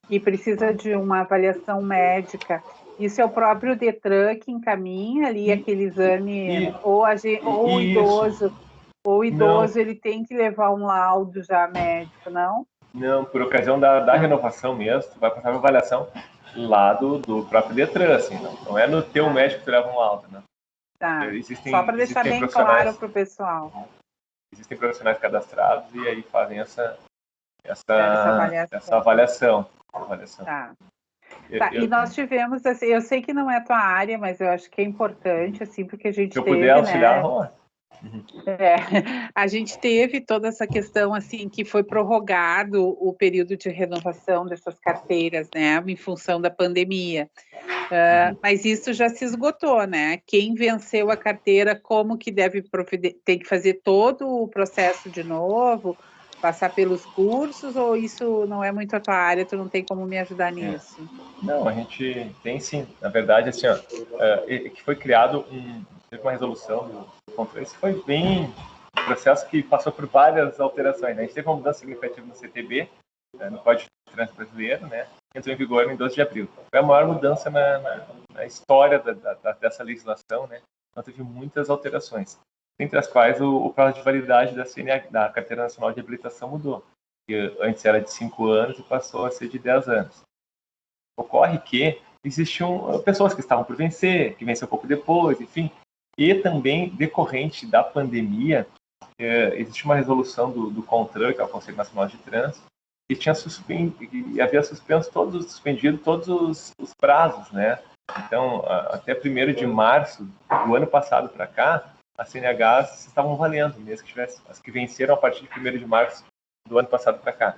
que precisa de uma avaliação médica. Isso é o próprio Detran que encaminha ali aquele exame, ou o idoso ele tem que levar um laudo já médico, não? Não, por ocasião da renovação mesmo, tu vai passar uma avaliação lá do próprio Detran, assim, não é no teu médico que tu leva um laudo, né? Tá. Só para deixar bem claro para o pessoal. Existem profissionais cadastrados e aí fazem essa avaliação. Tá. E nós tivemos, assim, eu sei que não é a tua área, mas eu acho que é importante, assim, porque a gente se eu puder auxiliar, a gente teve toda essa questão, assim, que foi prorrogado o período de renovação dessas carteiras, né, em função da pandemia. Mas isso já se esgotou, né? Quem venceu a carteira, como que tem que fazer todo o processo de novo, passar pelos cursos, ou isso não é muito a tua área, tu não tem como me ajudar nisso? Não, a gente tem sim. Na verdade, assim, que foi criado teve uma resolução do controle. Isso foi bem um processo que passou por várias alterações, né? A gente teve uma mudança significativa no CTB, no Código de Trânsito Brasileiro, né? Que entrou em vigor em 12 de abril. Foi a maior mudança na história dessa legislação, né? Então teve muitas alterações, entre as quais o prazo de validade da Carteira Nacional de Habilitação mudou, que antes era de 5 anos e passou a ser de 10 anos. Ocorre que existiam pessoas que estavam por vencer, que venceu um pouco depois, enfim, e também decorrente da pandemia, existe uma resolução do CONTRAN, que é o Conselho Nacional de Trânsito, que havia suspendido todos os prazos, né? Então, até 1º de março do ano passado para cá, as CNHs estavam valendo, mesmo que tivesse as que venceram a partir de 1º de março do ano passado para cá,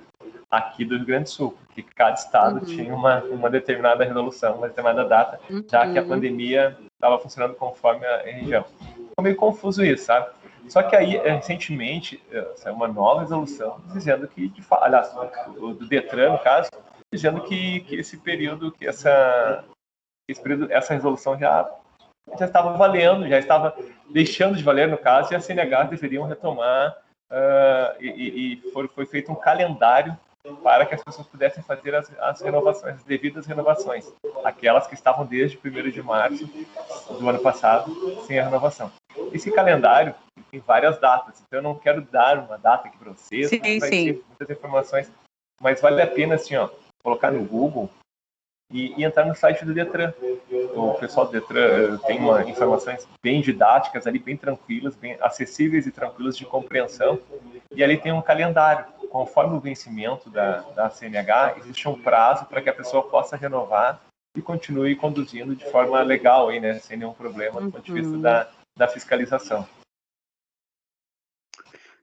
aqui do Rio Grande do Sul, porque cada estado tinha uma determinada resolução, uma determinada data, já que a pandemia estava funcionando conforme a região. Ficou meio confuso isso, sabe? Só que aí, recentemente, saiu uma nova resolução dizendo que, aliás, do Detran, no caso, dizendo que esse período, essa resolução já estava valendo, já estava deixando de valer, no caso, e as CNHs deveriam retomar, foi feito um calendário para que as pessoas pudessem fazer as renovações, as devidas renovações, aquelas que estavam desde 1º de março do ano passado sem a renovação. Esse calendário tem várias datas, então eu não quero dar uma data aqui para vocês, vai ter muitas informações, mas vale a pena assim, colocar no Google e entrar no site do Detran. O pessoal do Detran tem informações bem didáticas ali, bem tranquilas, bem acessíveis e tranquilas de compreensão, e ali tem um calendário. Conforme o vencimento da CNH, existe um prazo para que a pessoa possa renovar e continue conduzindo de forma legal, aí, né, sem nenhum problema do ponto de vista da fiscalização.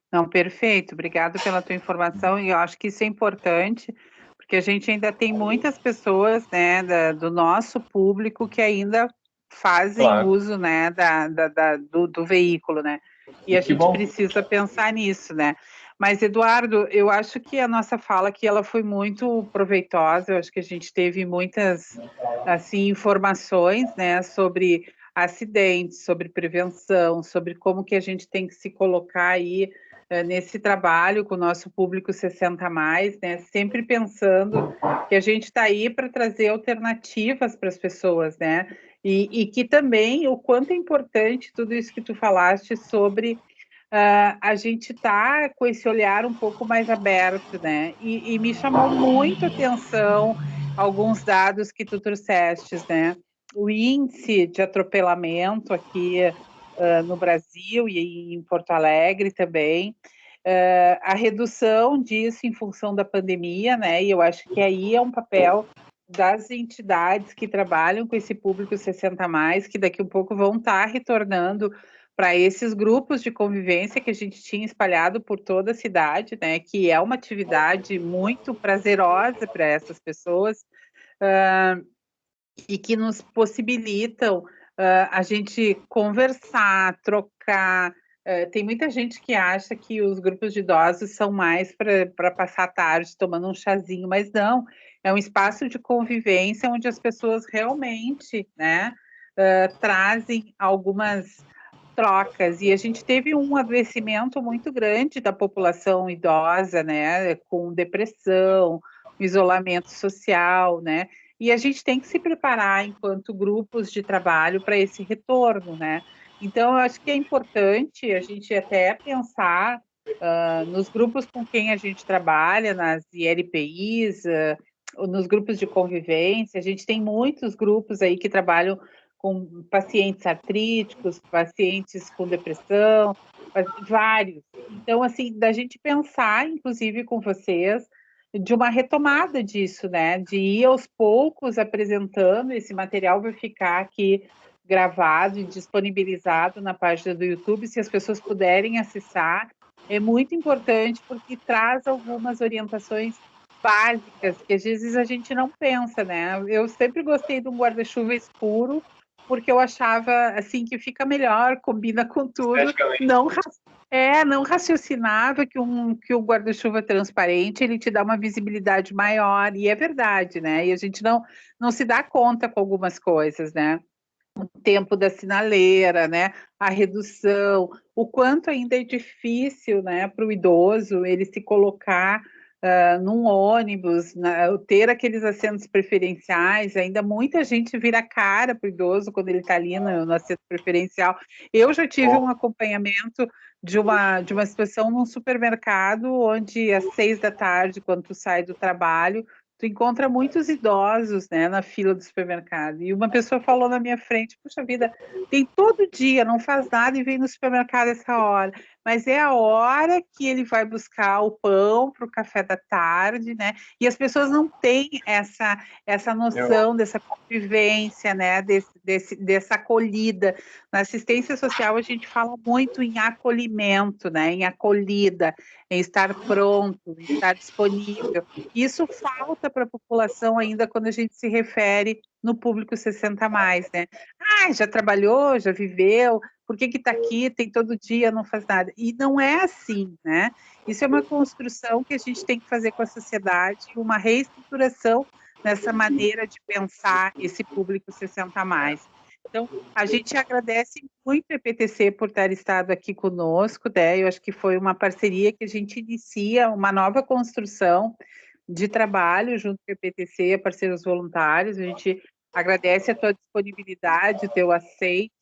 Não, perfeito. Obrigado pela tua informação, e eu acho que isso é importante, porque a gente ainda tem muitas pessoas, né, do nosso público que ainda fazem uso, né, do veículo, né, e a gente precisa pensar nisso, né. Mas, Eduardo, eu acho que a nossa fala aqui, ela foi muito proveitosa, eu acho que a gente teve muitas, assim, informações, né, sobre acidentes, sobre prevenção, sobre como que a gente tem que se colocar aí nesse trabalho com o nosso público 60+, né, sempre pensando que a gente está aí para trazer alternativas para as pessoas, né, e que também o quanto é importante tudo isso que tu falaste sobre a gente está com esse olhar um pouco mais aberto, né? E me chamou muito a atenção alguns dados que tu trouxestes, né? O índice de atropelamento aqui no Brasil e em Porto Alegre também, a redução disso em função da pandemia, né? E eu acho que aí é um papel das entidades que trabalham com esse público 60 mais, que daqui a pouco vão estar retornando para esses grupos de convivência que a gente tinha espalhado por toda a cidade, né? Que é uma atividade muito prazerosa para essas pessoas, e que nos possibilitam a gente conversar, trocar. Tem muita gente que acha que os grupos de idosos são mais para passar a tarde tomando um chazinho, mas não, é um espaço de convivência onde as pessoas realmente, né, trazem algumas trocas, e a gente teve um adoecimento muito grande da população idosa, né, com depressão, isolamento social, né, e a gente tem que se preparar enquanto grupos de trabalho para esse retorno, né. Então, eu acho que é importante a gente até pensar nos grupos com quem a gente trabalha, nas ILPIs, nos grupos de convivência, a gente tem muitos grupos aí que trabalham com pacientes artríticos, pacientes com depressão, vários. Então, assim, da gente pensar, inclusive com vocês, de uma retomada disso, né? De ir aos poucos apresentando, esse material vai ficar aqui gravado e disponibilizado na página do YouTube, se as pessoas puderem acessar, é muito importante porque traz algumas orientações básicas que às vezes a gente não pensa, né? Eu sempre gostei de um guarda-chuva escuro, porque eu achava assim que fica melhor, combina com tudo, não raciocinava que que o guarda-chuva transparente ele te dá uma visibilidade maior, e é verdade, né? E a gente não se dá conta com algumas coisas, né? O tempo da sinaleira, né? A redução, o quanto ainda é difícil, né, para o idoso ele se colocar num ônibus, ter aqueles assentos preferenciais, ainda muita gente vira cara para o idoso quando ele está ali no assento preferencial. Eu já tive um acompanhamento de uma situação num supermercado, onde às 6 da tarde, quando tu sai do trabalho, tu encontra muitos idosos, né, na fila do supermercado. E uma pessoa falou na minha frente: puxa vida, tem todo dia, não faz nada e vem no supermercado essa hora. Mas é a hora que ele vai buscar o pão para o café da tarde, né? E as pessoas não têm essa noção dessa convivência, né? Dessa acolhida. Na assistência social, a gente fala muito em acolhimento, né? Em acolhida, em estar pronto, em estar disponível. Isso falta para a população ainda quando a gente se refere no público 60 mais, né? Ah, já trabalhou, já viveu, por que está aqui, tem todo dia, não faz nada? E não é assim, né? Isso é uma construção que a gente tem que fazer com a sociedade, uma reestruturação nessa maneira de pensar esse público 60 mais. Então, a gente agradece muito a EPTC por ter estado aqui conosco, né? Eu acho que foi uma parceria que a gente inicia, uma nova construção de trabalho junto com a EPTC, parceiros voluntários. A gente agradece a tua disponibilidade, o teu aceite.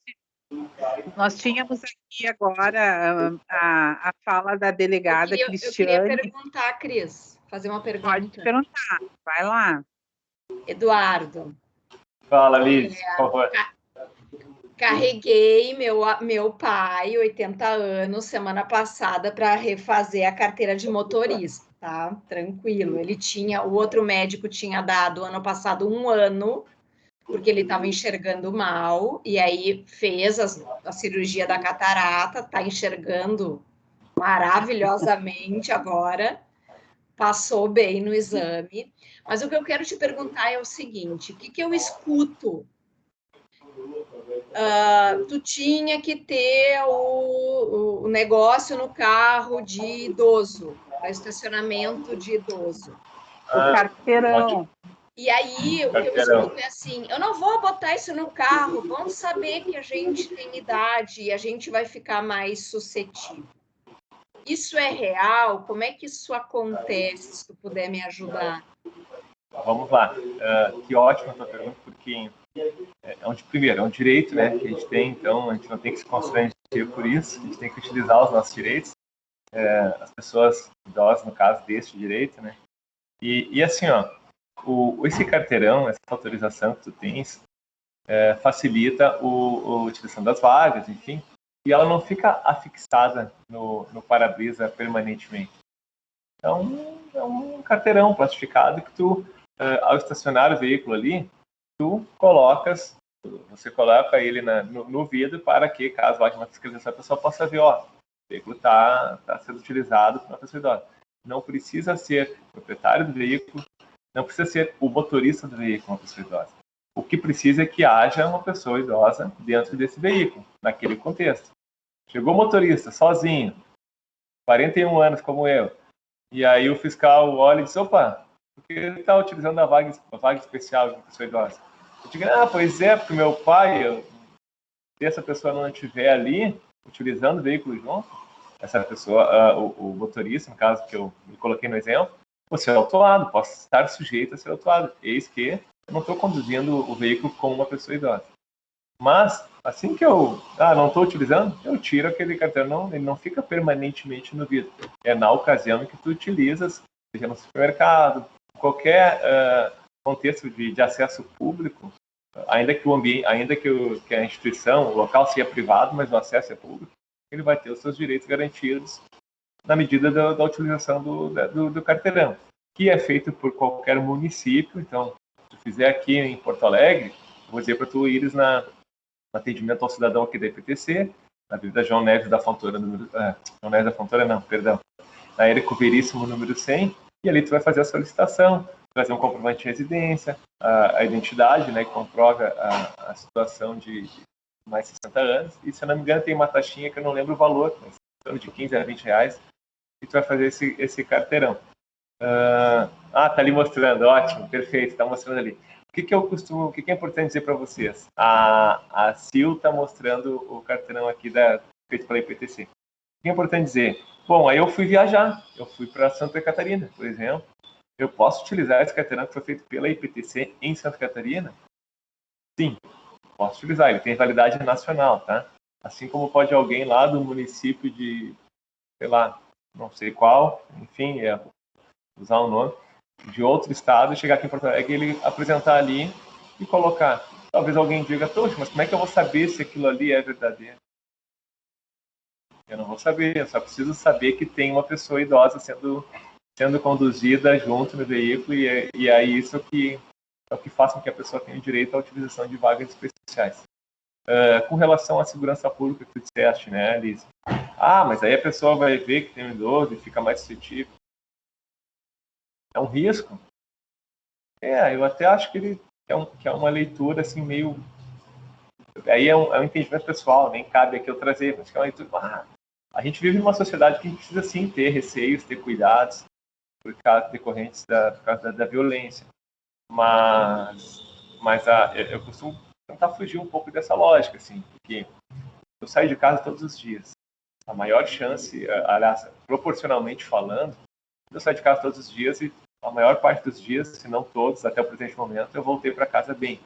Nós tínhamos aqui agora a fala da delegada Cristiane. Eu queria perguntar, Cris, fazer uma pergunta. Pode perguntar, vai lá. Eduardo. Fala, Liz, por favor. Carreguei meu pai, 80 anos, semana passada, para refazer a carteira de motorista, tá? Tranquilo. O outro médico tinha dado ano passado 1 ano, porque ele estava enxergando mal, e aí fez a cirurgia da catarata, tá enxergando maravilhosamente agora, passou bem no exame. Mas o que eu quero te perguntar é o seguinte: o que eu escuto? Tu tinha que ter o negócio no carro de idoso, para estacionamento de idoso. O carteirão. E aí, o que eu escuto é assim: eu não vou botar isso no carro, vamos saber que a gente tem idade e a gente vai ficar mais suscetível. Isso é real? Como é que isso acontece? Se tu puder me ajudar. Vamos lá. Que ótima a tua pergunta, porque primeiro, é um direito, né, que a gente tem, então a gente não tem que se constranger por isso, a gente tem que utilizar os nossos direitos, as pessoas idosas, no caso, desse direito, né, e assim, ó, esse carteirão, essa autorização que tu tens, facilita a utilização das vagas, enfim, e ela não fica afixada no para-brisa permanentemente. Então, é um carteirão plastificado que tu, ao estacionar o veículo ali, você coloca ele no vidro para que, caso haja uma fiscalização, a pessoa possa ver, ó, o veículo está sendo utilizado por uma pessoa idosa. Não precisa ser o proprietário do veículo, não precisa ser o motorista do veículo uma pessoa idosa. O que precisa é que haja uma pessoa idosa dentro desse veículo, naquele contexto. Chegou o motorista, sozinho, 41 anos como eu, e aí o fiscal olha e diz, opa, por que ele está utilizando a vaga especial de uma pessoa idosa? Eu digo, pois é, porque meu pai, se essa pessoa não estiver ali, utilizando o veículo junto, essa pessoa, o motorista, no caso que eu me coloquei no exemplo, vou ser autuado, posso estar sujeito a ser autuado. Eis que eu não estou conduzindo o veículo como uma pessoa idosa. Mas, assim que eu não estou utilizando, eu tiro aquele cartão, ele não fica permanentemente no vidro. É na ocasião em que tu utilizas, seja no supermercado, qualquer contexto de acesso público, ainda que o ambiente, que a instituição, o local seja privado, mas o acesso é público, ele vai ter os seus direitos garantidos na medida da utilização do carteirão, que é feito por qualquer município. Então, se tu fizer aqui em Porto Alegre, eu vou dizer para tu ires no atendimento ao cidadão aqui da IPTC, na Avenida João Neves da Fontoura, na Érico Veríssimo, número 100, e ali tu vai fazer a solicitação, trazer um comprovante de residência, a identidade, né, que comprova a situação de mais de 60 anos, e se eu não me engano tem uma taxinha que eu não lembro o valor, mas de 15 a 20 reais, e tu vai fazer esse carteirão. Tá ali mostrando, ótimo, perfeito, tá mostrando ali. O que é importante dizer para vocês? A Sil está mostrando o carteirão aqui feito pela IPTC. O que é importante dizer? Bom, aí eu fui viajar, eu fui para Santa Catarina, por exemplo. Eu posso utilizar esse carteirão que foi feito pela IPTC em Santa Catarina? Sim, posso utilizar, ele tem validade nacional, tá? Assim como pode alguém lá do município de, sei lá, não sei qual, enfim, usar um nome, de outro estado, chegar aqui em Porto Alegre, ele apresentar ali e colocar. Talvez alguém diga, poxa, mas como é que eu vou saber se aquilo ali é verdadeiro? Eu não vou saber, eu só preciso saber que tem uma pessoa idosa sendo conduzida junto no veículo, e aí isso é o que faz com que a pessoa tenha direito à utilização de vagas especiais. Com relação à segurança pública que tu disseste, né, Liz? Mas aí a pessoa vai ver que tem um idoso e fica mais suscetível. É um risco? Eu até acho que ele é uma leitura assim meio... Aí é um entendimento pessoal, nem cabe aqui eu trazer, mas que é uma leitura... A gente vive numa sociedade que a gente precisa sim ter receios, ter cuidados por causa decorrentes por causa da violência. Mas eu costumo tentar fugir um pouco dessa lógica, assim, porque eu saio de casa todos os dias. A maior chance, aliás, proporcionalmente falando, eu saio de casa todos os dias e a maior parte dos dias, se não todos, até o presente momento, eu voltei para casa bem.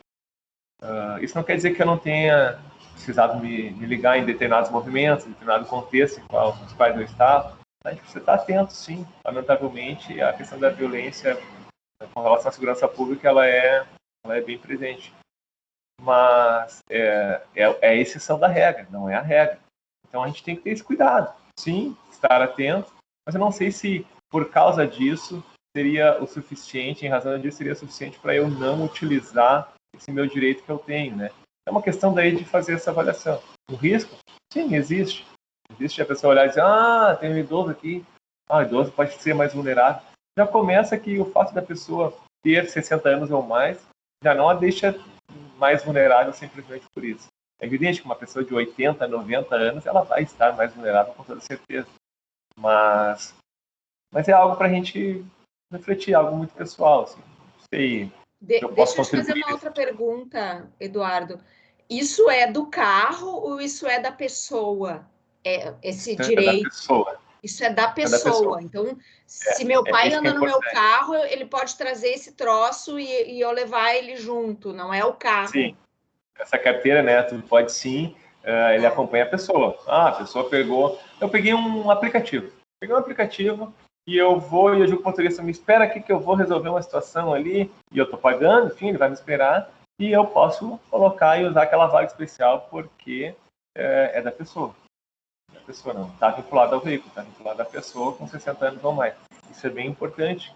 Isso não quer dizer que eu não tenha precisado me ligar em determinados movimentos, em determinado contexto nos quais eu estava. A gente precisa estar atento, sim. Lamentavelmente, a questão da violência com relação à segurança pública, ela é bem presente. Mas é a exceção da regra, não é a regra. Então a gente tem que ter esse cuidado. Sim, estar atento, mas eu não sei se por causa disso seria o suficiente, em razão disso seria suficiente para eu não utilizar esse meu direito que eu tenho, né? É uma questão daí de fazer essa avaliação. O risco? Sim, existe. Existe a pessoa olhar e dizer, tem um idoso aqui, o idoso pode ser mais vulnerável. Já começa que o fato da pessoa ter 60 anos ou mais já não a deixa mais vulnerável simplesmente por isso. É evidente que uma pessoa de 80, 90 anos, ela vai estar mais vulnerável com toda certeza. Mas é algo para a gente refletir, algo muito pessoal. Assim. Não sei. Deixa eu te fazer uma outra pergunta, Eduardo. Isso é do carro ou isso é da pessoa? Esse direito? É da pessoa. Isso é da É da pessoa. pessoa. Então, se meu pai isso que é anda no meu importante. carro, ele pode trazer esse troço e eu levar ele junto, não é o carro. Sim, essa carteira, né, tu pode sim, ele acompanha a pessoa. Ah, a pessoa pegou... Eu peguei um aplicativo. Peguei um aplicativo e eu vou e eu digo para o motorista, me espera aqui que eu vou resolver uma situação ali e eu estou pagando, enfim, ele vai me esperar e eu posso colocar e usar aquela vaga especial porque é da pessoa. Da pessoa não está vinculado ao veículo, está vinculado à pessoa com 60 anos ou mais. Isso é bem importante,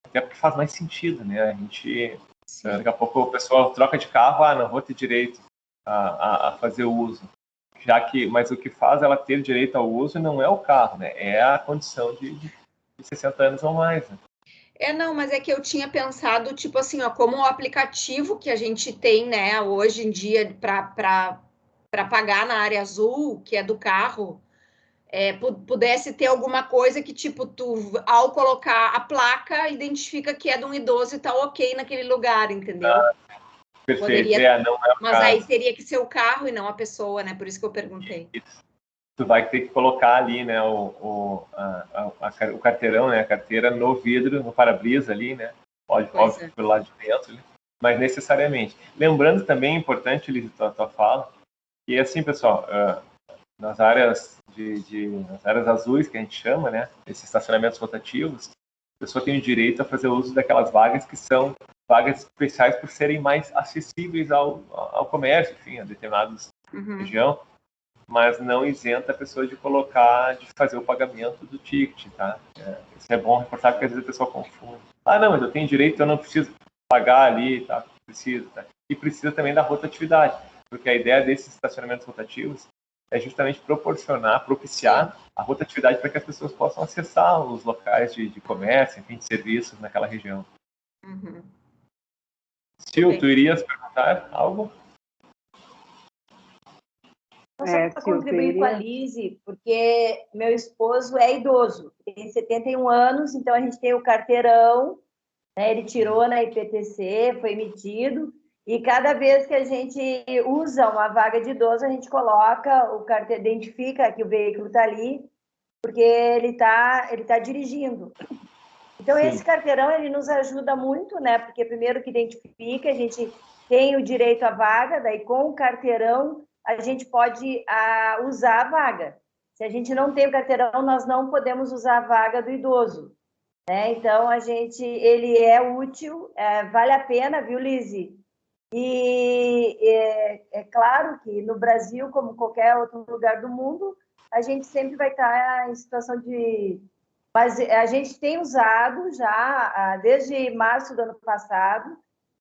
até porque faz mais sentido, né? A gente... Daqui a pouco o pessoal troca de carro, não vou ter direito a fazer o uso. Mas o que faz ela ter direito ao uso não é o carro, né? É a condição de 60 anos ou mais. Né? Não, mas é que eu tinha pensado, tipo assim, ó, como o aplicativo que a gente tem, né, hoje em dia para pagar na área azul, que é do carro, pudesse ter alguma coisa que, tipo, tu, ao colocar a placa, identifica que é de um idoso e tá ok naquele lugar, entendeu? Perfeito. Poderia, não é o mas caso. aí teria que ser o carro e não a pessoa, né? Por isso que eu perguntei. Isso. Tu vai ter que colocar ali, né, o carteirão, né, a carteira no vidro, no para-brisa ali, né? Óbvio, pelo lado de dentro, né? Mas necessariamente. Lembrando também, é importante, Liz, a tua fala, que assim, pessoal, nas áreas nas áreas azuis, que a gente chama, né, esses estacionamentos rotativos, a pessoa tem o direito a fazer uso daquelas vagas que são vagas especiais por serem mais acessíveis ao comércio, enfim, a determinadas região, mas não isenta a pessoa de fazer o pagamento do ticket, tá? Isso é bom reforçar, porque às vezes a pessoa confunde. Não, mas eu tenho direito, eu não preciso pagar ali, tá? Precisa, tá? E precisa também da rotatividade, porque a ideia desses estacionamentos rotativos é justamente propiciar a rotatividade para que as pessoas possam acessar os locais de comércio, enfim, de serviços naquela região. Sil, tu irias perguntar algo? Só para contribuir com a Lise, porque meu esposo é idoso, tem 71 anos, então a gente tem o carteirão, né, ele tirou na IPTC, foi emitido, e cada vez que a gente usa uma vaga de idoso, a gente coloca o carteiro, identifica que o veículo está ali, porque ele tá dirigindo. Então, esse carteirão, ele nos ajuda muito, né? Porque primeiro que identifica, a gente tem o direito à vaga, daí com o carteirão a gente pode usar a vaga. Se a gente não tem o carteirão, nós não podemos usar a vaga do idoso. Né? Então, ele é útil, vale a pena, viu, Lise? E é claro que no Brasil, como qualquer outro lugar do mundo, a gente sempre vai estar em situação de... Mas a gente tem usado já, desde março do ano passado,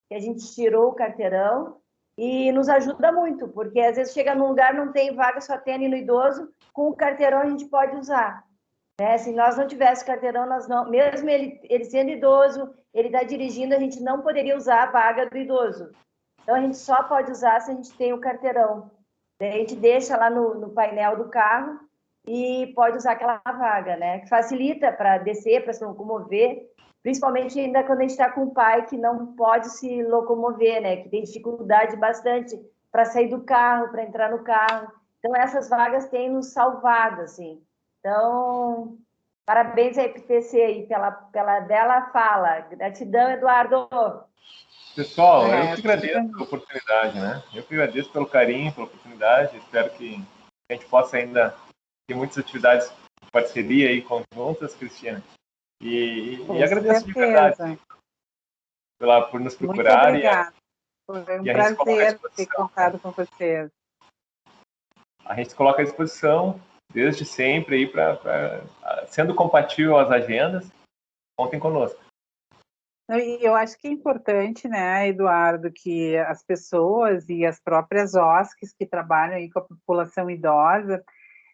que a gente tirou o carteirão, e nos ajuda muito, porque às vezes chega num lugar, não tem vaga, só tem ali no idoso, com o carteirão a gente pode usar. Né? Se nós não tivéssemos carteirão, nós não, mesmo ele sendo idoso, ele está dirigindo, a gente não poderia usar a vaga do idoso. Então, a gente só pode usar se a gente tem o carteirão. Daí a gente deixa lá no painel do carro e pode usar aquela vaga, né? Que facilita para descer, para se locomover, principalmente ainda quando a gente está com o pai que não pode se locomover, né? Que tem dificuldade bastante para sair do carro, para entrar no carro. Então, essas vagas têm nos salvado, assim. Então, parabéns à IPTC aí pela bela fala. Gratidão, Eduardo. Pessoal, eu que agradeço pela oportunidade, né? Eu que agradeço pelo carinho, pela oportunidade. Espero que a gente possa ainda ter muitas atividades de parceria aí conjuntas, Cristina. E agradeço de verdade por nos procurar. Muito obrigada. Foi um prazer ter contado com vocês. A gente se coloca à disposição desde sempre aí sendo compatível às agendas. Contem conosco. E eu acho que é importante, né, Eduardo, que as pessoas e as próprias OSCs que trabalham aí com a população idosa,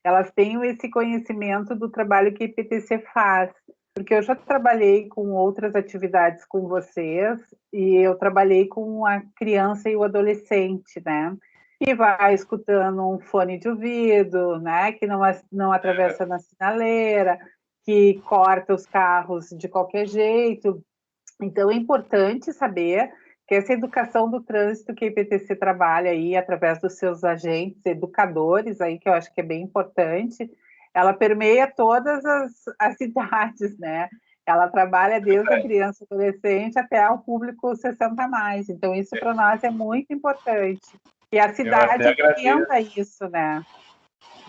elas tenham esse conhecimento do trabalho que a IPTC faz, porque eu já trabalhei com outras atividades com vocês, e eu trabalhei com a criança e o adolescente, né, que vai escutando um fone de ouvido, né, que não atravessa na sinaleira, que corta os carros de qualquer jeito. Então, é importante saber que essa educação do trânsito que a IPTC trabalha aí através dos seus agentes educadores, aí, que eu acho que é bem importante, ela permeia todas as idades, né? Ela trabalha desde a criança e adolescente até o público 60 a mais. Então, isso para nós é muito importante. E a cidade entenda isso, né?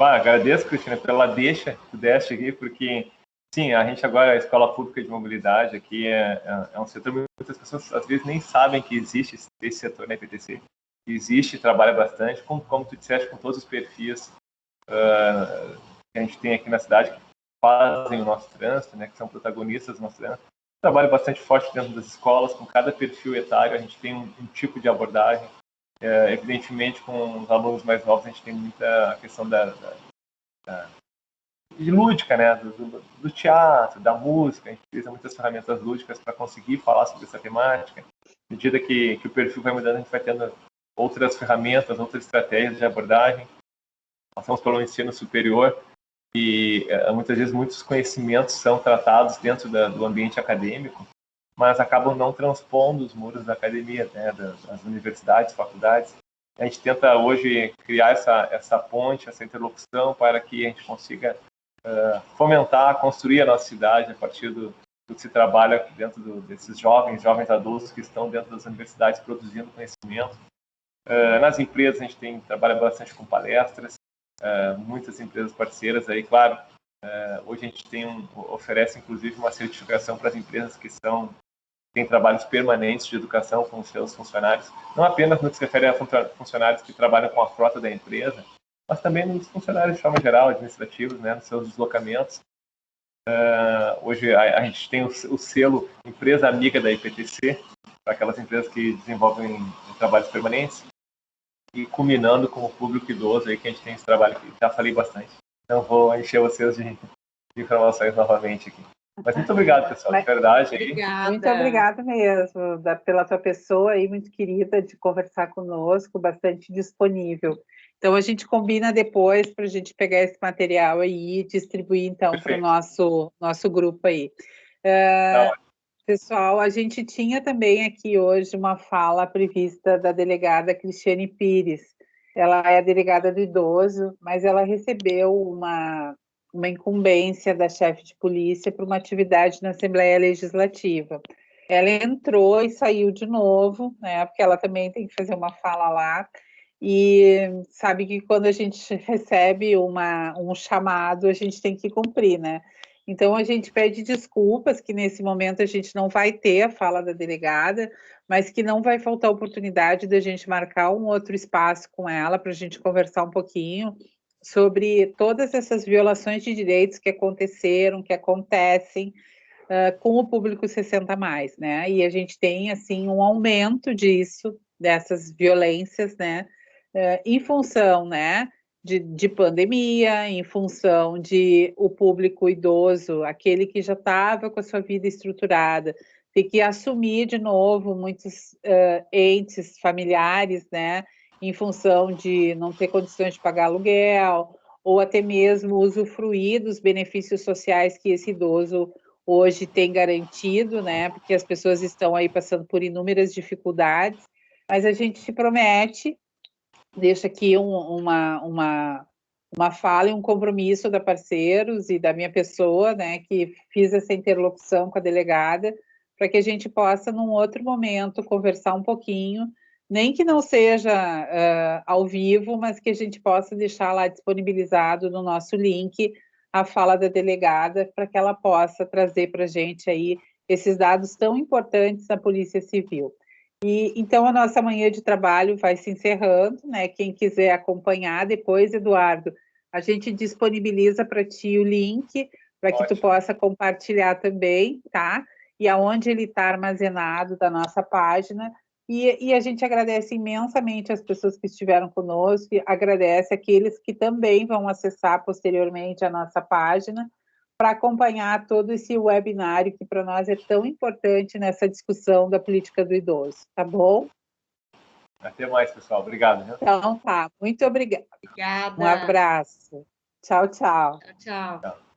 Agradeço, Cristina, pela deixa que tu deste aqui, porque, sim, a gente agora, a Escola Pública de Mobilidade aqui é um setor, muitas pessoas às vezes nem sabem que existe esse setor na IPTC. Existe, trabalha bastante, como tu disseste, com todos os perfis que a gente tem aqui na cidade, que fazem o nosso trânsito, né, que são protagonistas do nosso trânsito. Trabalho bastante forte dentro das escolas, com cada perfil etário, a gente tem um tipo de abordagem. Evidentemente, com os alunos mais novos, a gente tem muita questão de lúdica, né, do teatro, da música. A gente utiliza muitas ferramentas lúdicas para conseguir falar sobre essa temática. À medida que o perfil vai mudando, a gente vai tendo outras ferramentas, outras estratégias de abordagem. Passamos pelo ensino superior e muitas vezes muitos conhecimentos são tratados dentro do ambiente acadêmico, mas acabam não transpondo os muros da academia, né, das universidades, faculdades. A gente tenta hoje criar essa ponte, essa interlocução para que a gente consiga fomentar, construir a nossa cidade a partir do que se trabalha dentro desses jovens adultos que estão dentro das universidades produzindo conhecimento. Nas empresas a gente trabalha bastante com palestras, muitas empresas parceiras aí, claro. Hoje a gente oferece inclusive uma certificação para as empresas que têm trabalhos permanentes de educação com os seus funcionários, não apenas no que se refere a funcionários que trabalham com a frota da empresa, mas também nos funcionários de forma geral, administrativos, né, nos seus deslocamentos. Hoje a gente tem o selo Empresa Amiga da IPTC, para aquelas empresas que desenvolvem trabalhos permanentes, e culminando com o público idoso aí, que a gente tem esse trabalho que já falei bastante. Então vou encher vocês de informações novamente aqui. Mas muito obrigado, pessoal, de verdade. Obrigada. Muito obrigada mesmo, pela tua pessoa aí, muito querida, de conversar conosco, bastante disponível. Então a gente combina depois para a gente pegar esse material aí e distribuir então para o nosso grupo aí. Pessoal, a gente tinha também aqui hoje uma fala prevista da delegada Cristiane Pires. Ela é a delegada do idoso, mas ela recebeu uma incumbência da chefe de polícia para uma atividade na Assembleia Legislativa. Ela entrou e saiu de novo, né? Porque ela também tem que fazer uma fala lá. E sabe que quando a gente recebe um chamado, a gente tem que cumprir, né? Então, a gente pede desculpas que nesse momento a gente não vai ter a fala da delegada, mas que não vai faltar oportunidade de a gente marcar um outro espaço com ela para a gente conversar um pouquinho sobre todas essas violações de direitos que aconteceram, que acontecem com o público 60 mais, né? E a gente tem, assim, um aumento dessas violências, né? Em função, né? De pandemia, em função de o público idoso, aquele que já estava com a sua vida estruturada, ter que assumir de novo muitos entes familiares, né, em função de não ter condições de pagar aluguel, ou até mesmo usufruir dos benefícios sociais que esse idoso hoje tem garantido, né, porque as pessoas estão aí passando por inúmeras dificuldades, mas a gente se promete, deixa aqui uma fala e um compromisso da Parceiros e da minha pessoa, né, que fiz essa interlocução com a delegada, para que a gente possa, num outro momento, conversar um pouquinho, nem que não seja ao vivo, mas que a gente possa deixar lá disponibilizado no nosso link a fala da delegada, para que ela possa trazer para a gente aí esses dados tão importantes da Polícia Civil. E então a nossa manhã de trabalho vai se encerrando, né? Quem quiser acompanhar depois, Eduardo, a gente disponibiliza para ti o link para que tu possa compartilhar também, tá? E aonde ele está armazenado da nossa página. E a gente agradece imensamente as pessoas que estiveram conosco, e agradece aqueles que também vão acessar posteriormente a nossa página para acompanhar todo esse webinário que para nós é tão importante nessa discussão da política do idoso, tá bom? Até mais, pessoal. Obrigado. Né? Então tá, muito obrigada. Obrigada. Um abraço. Tchau, tchau. Tchau, tchau.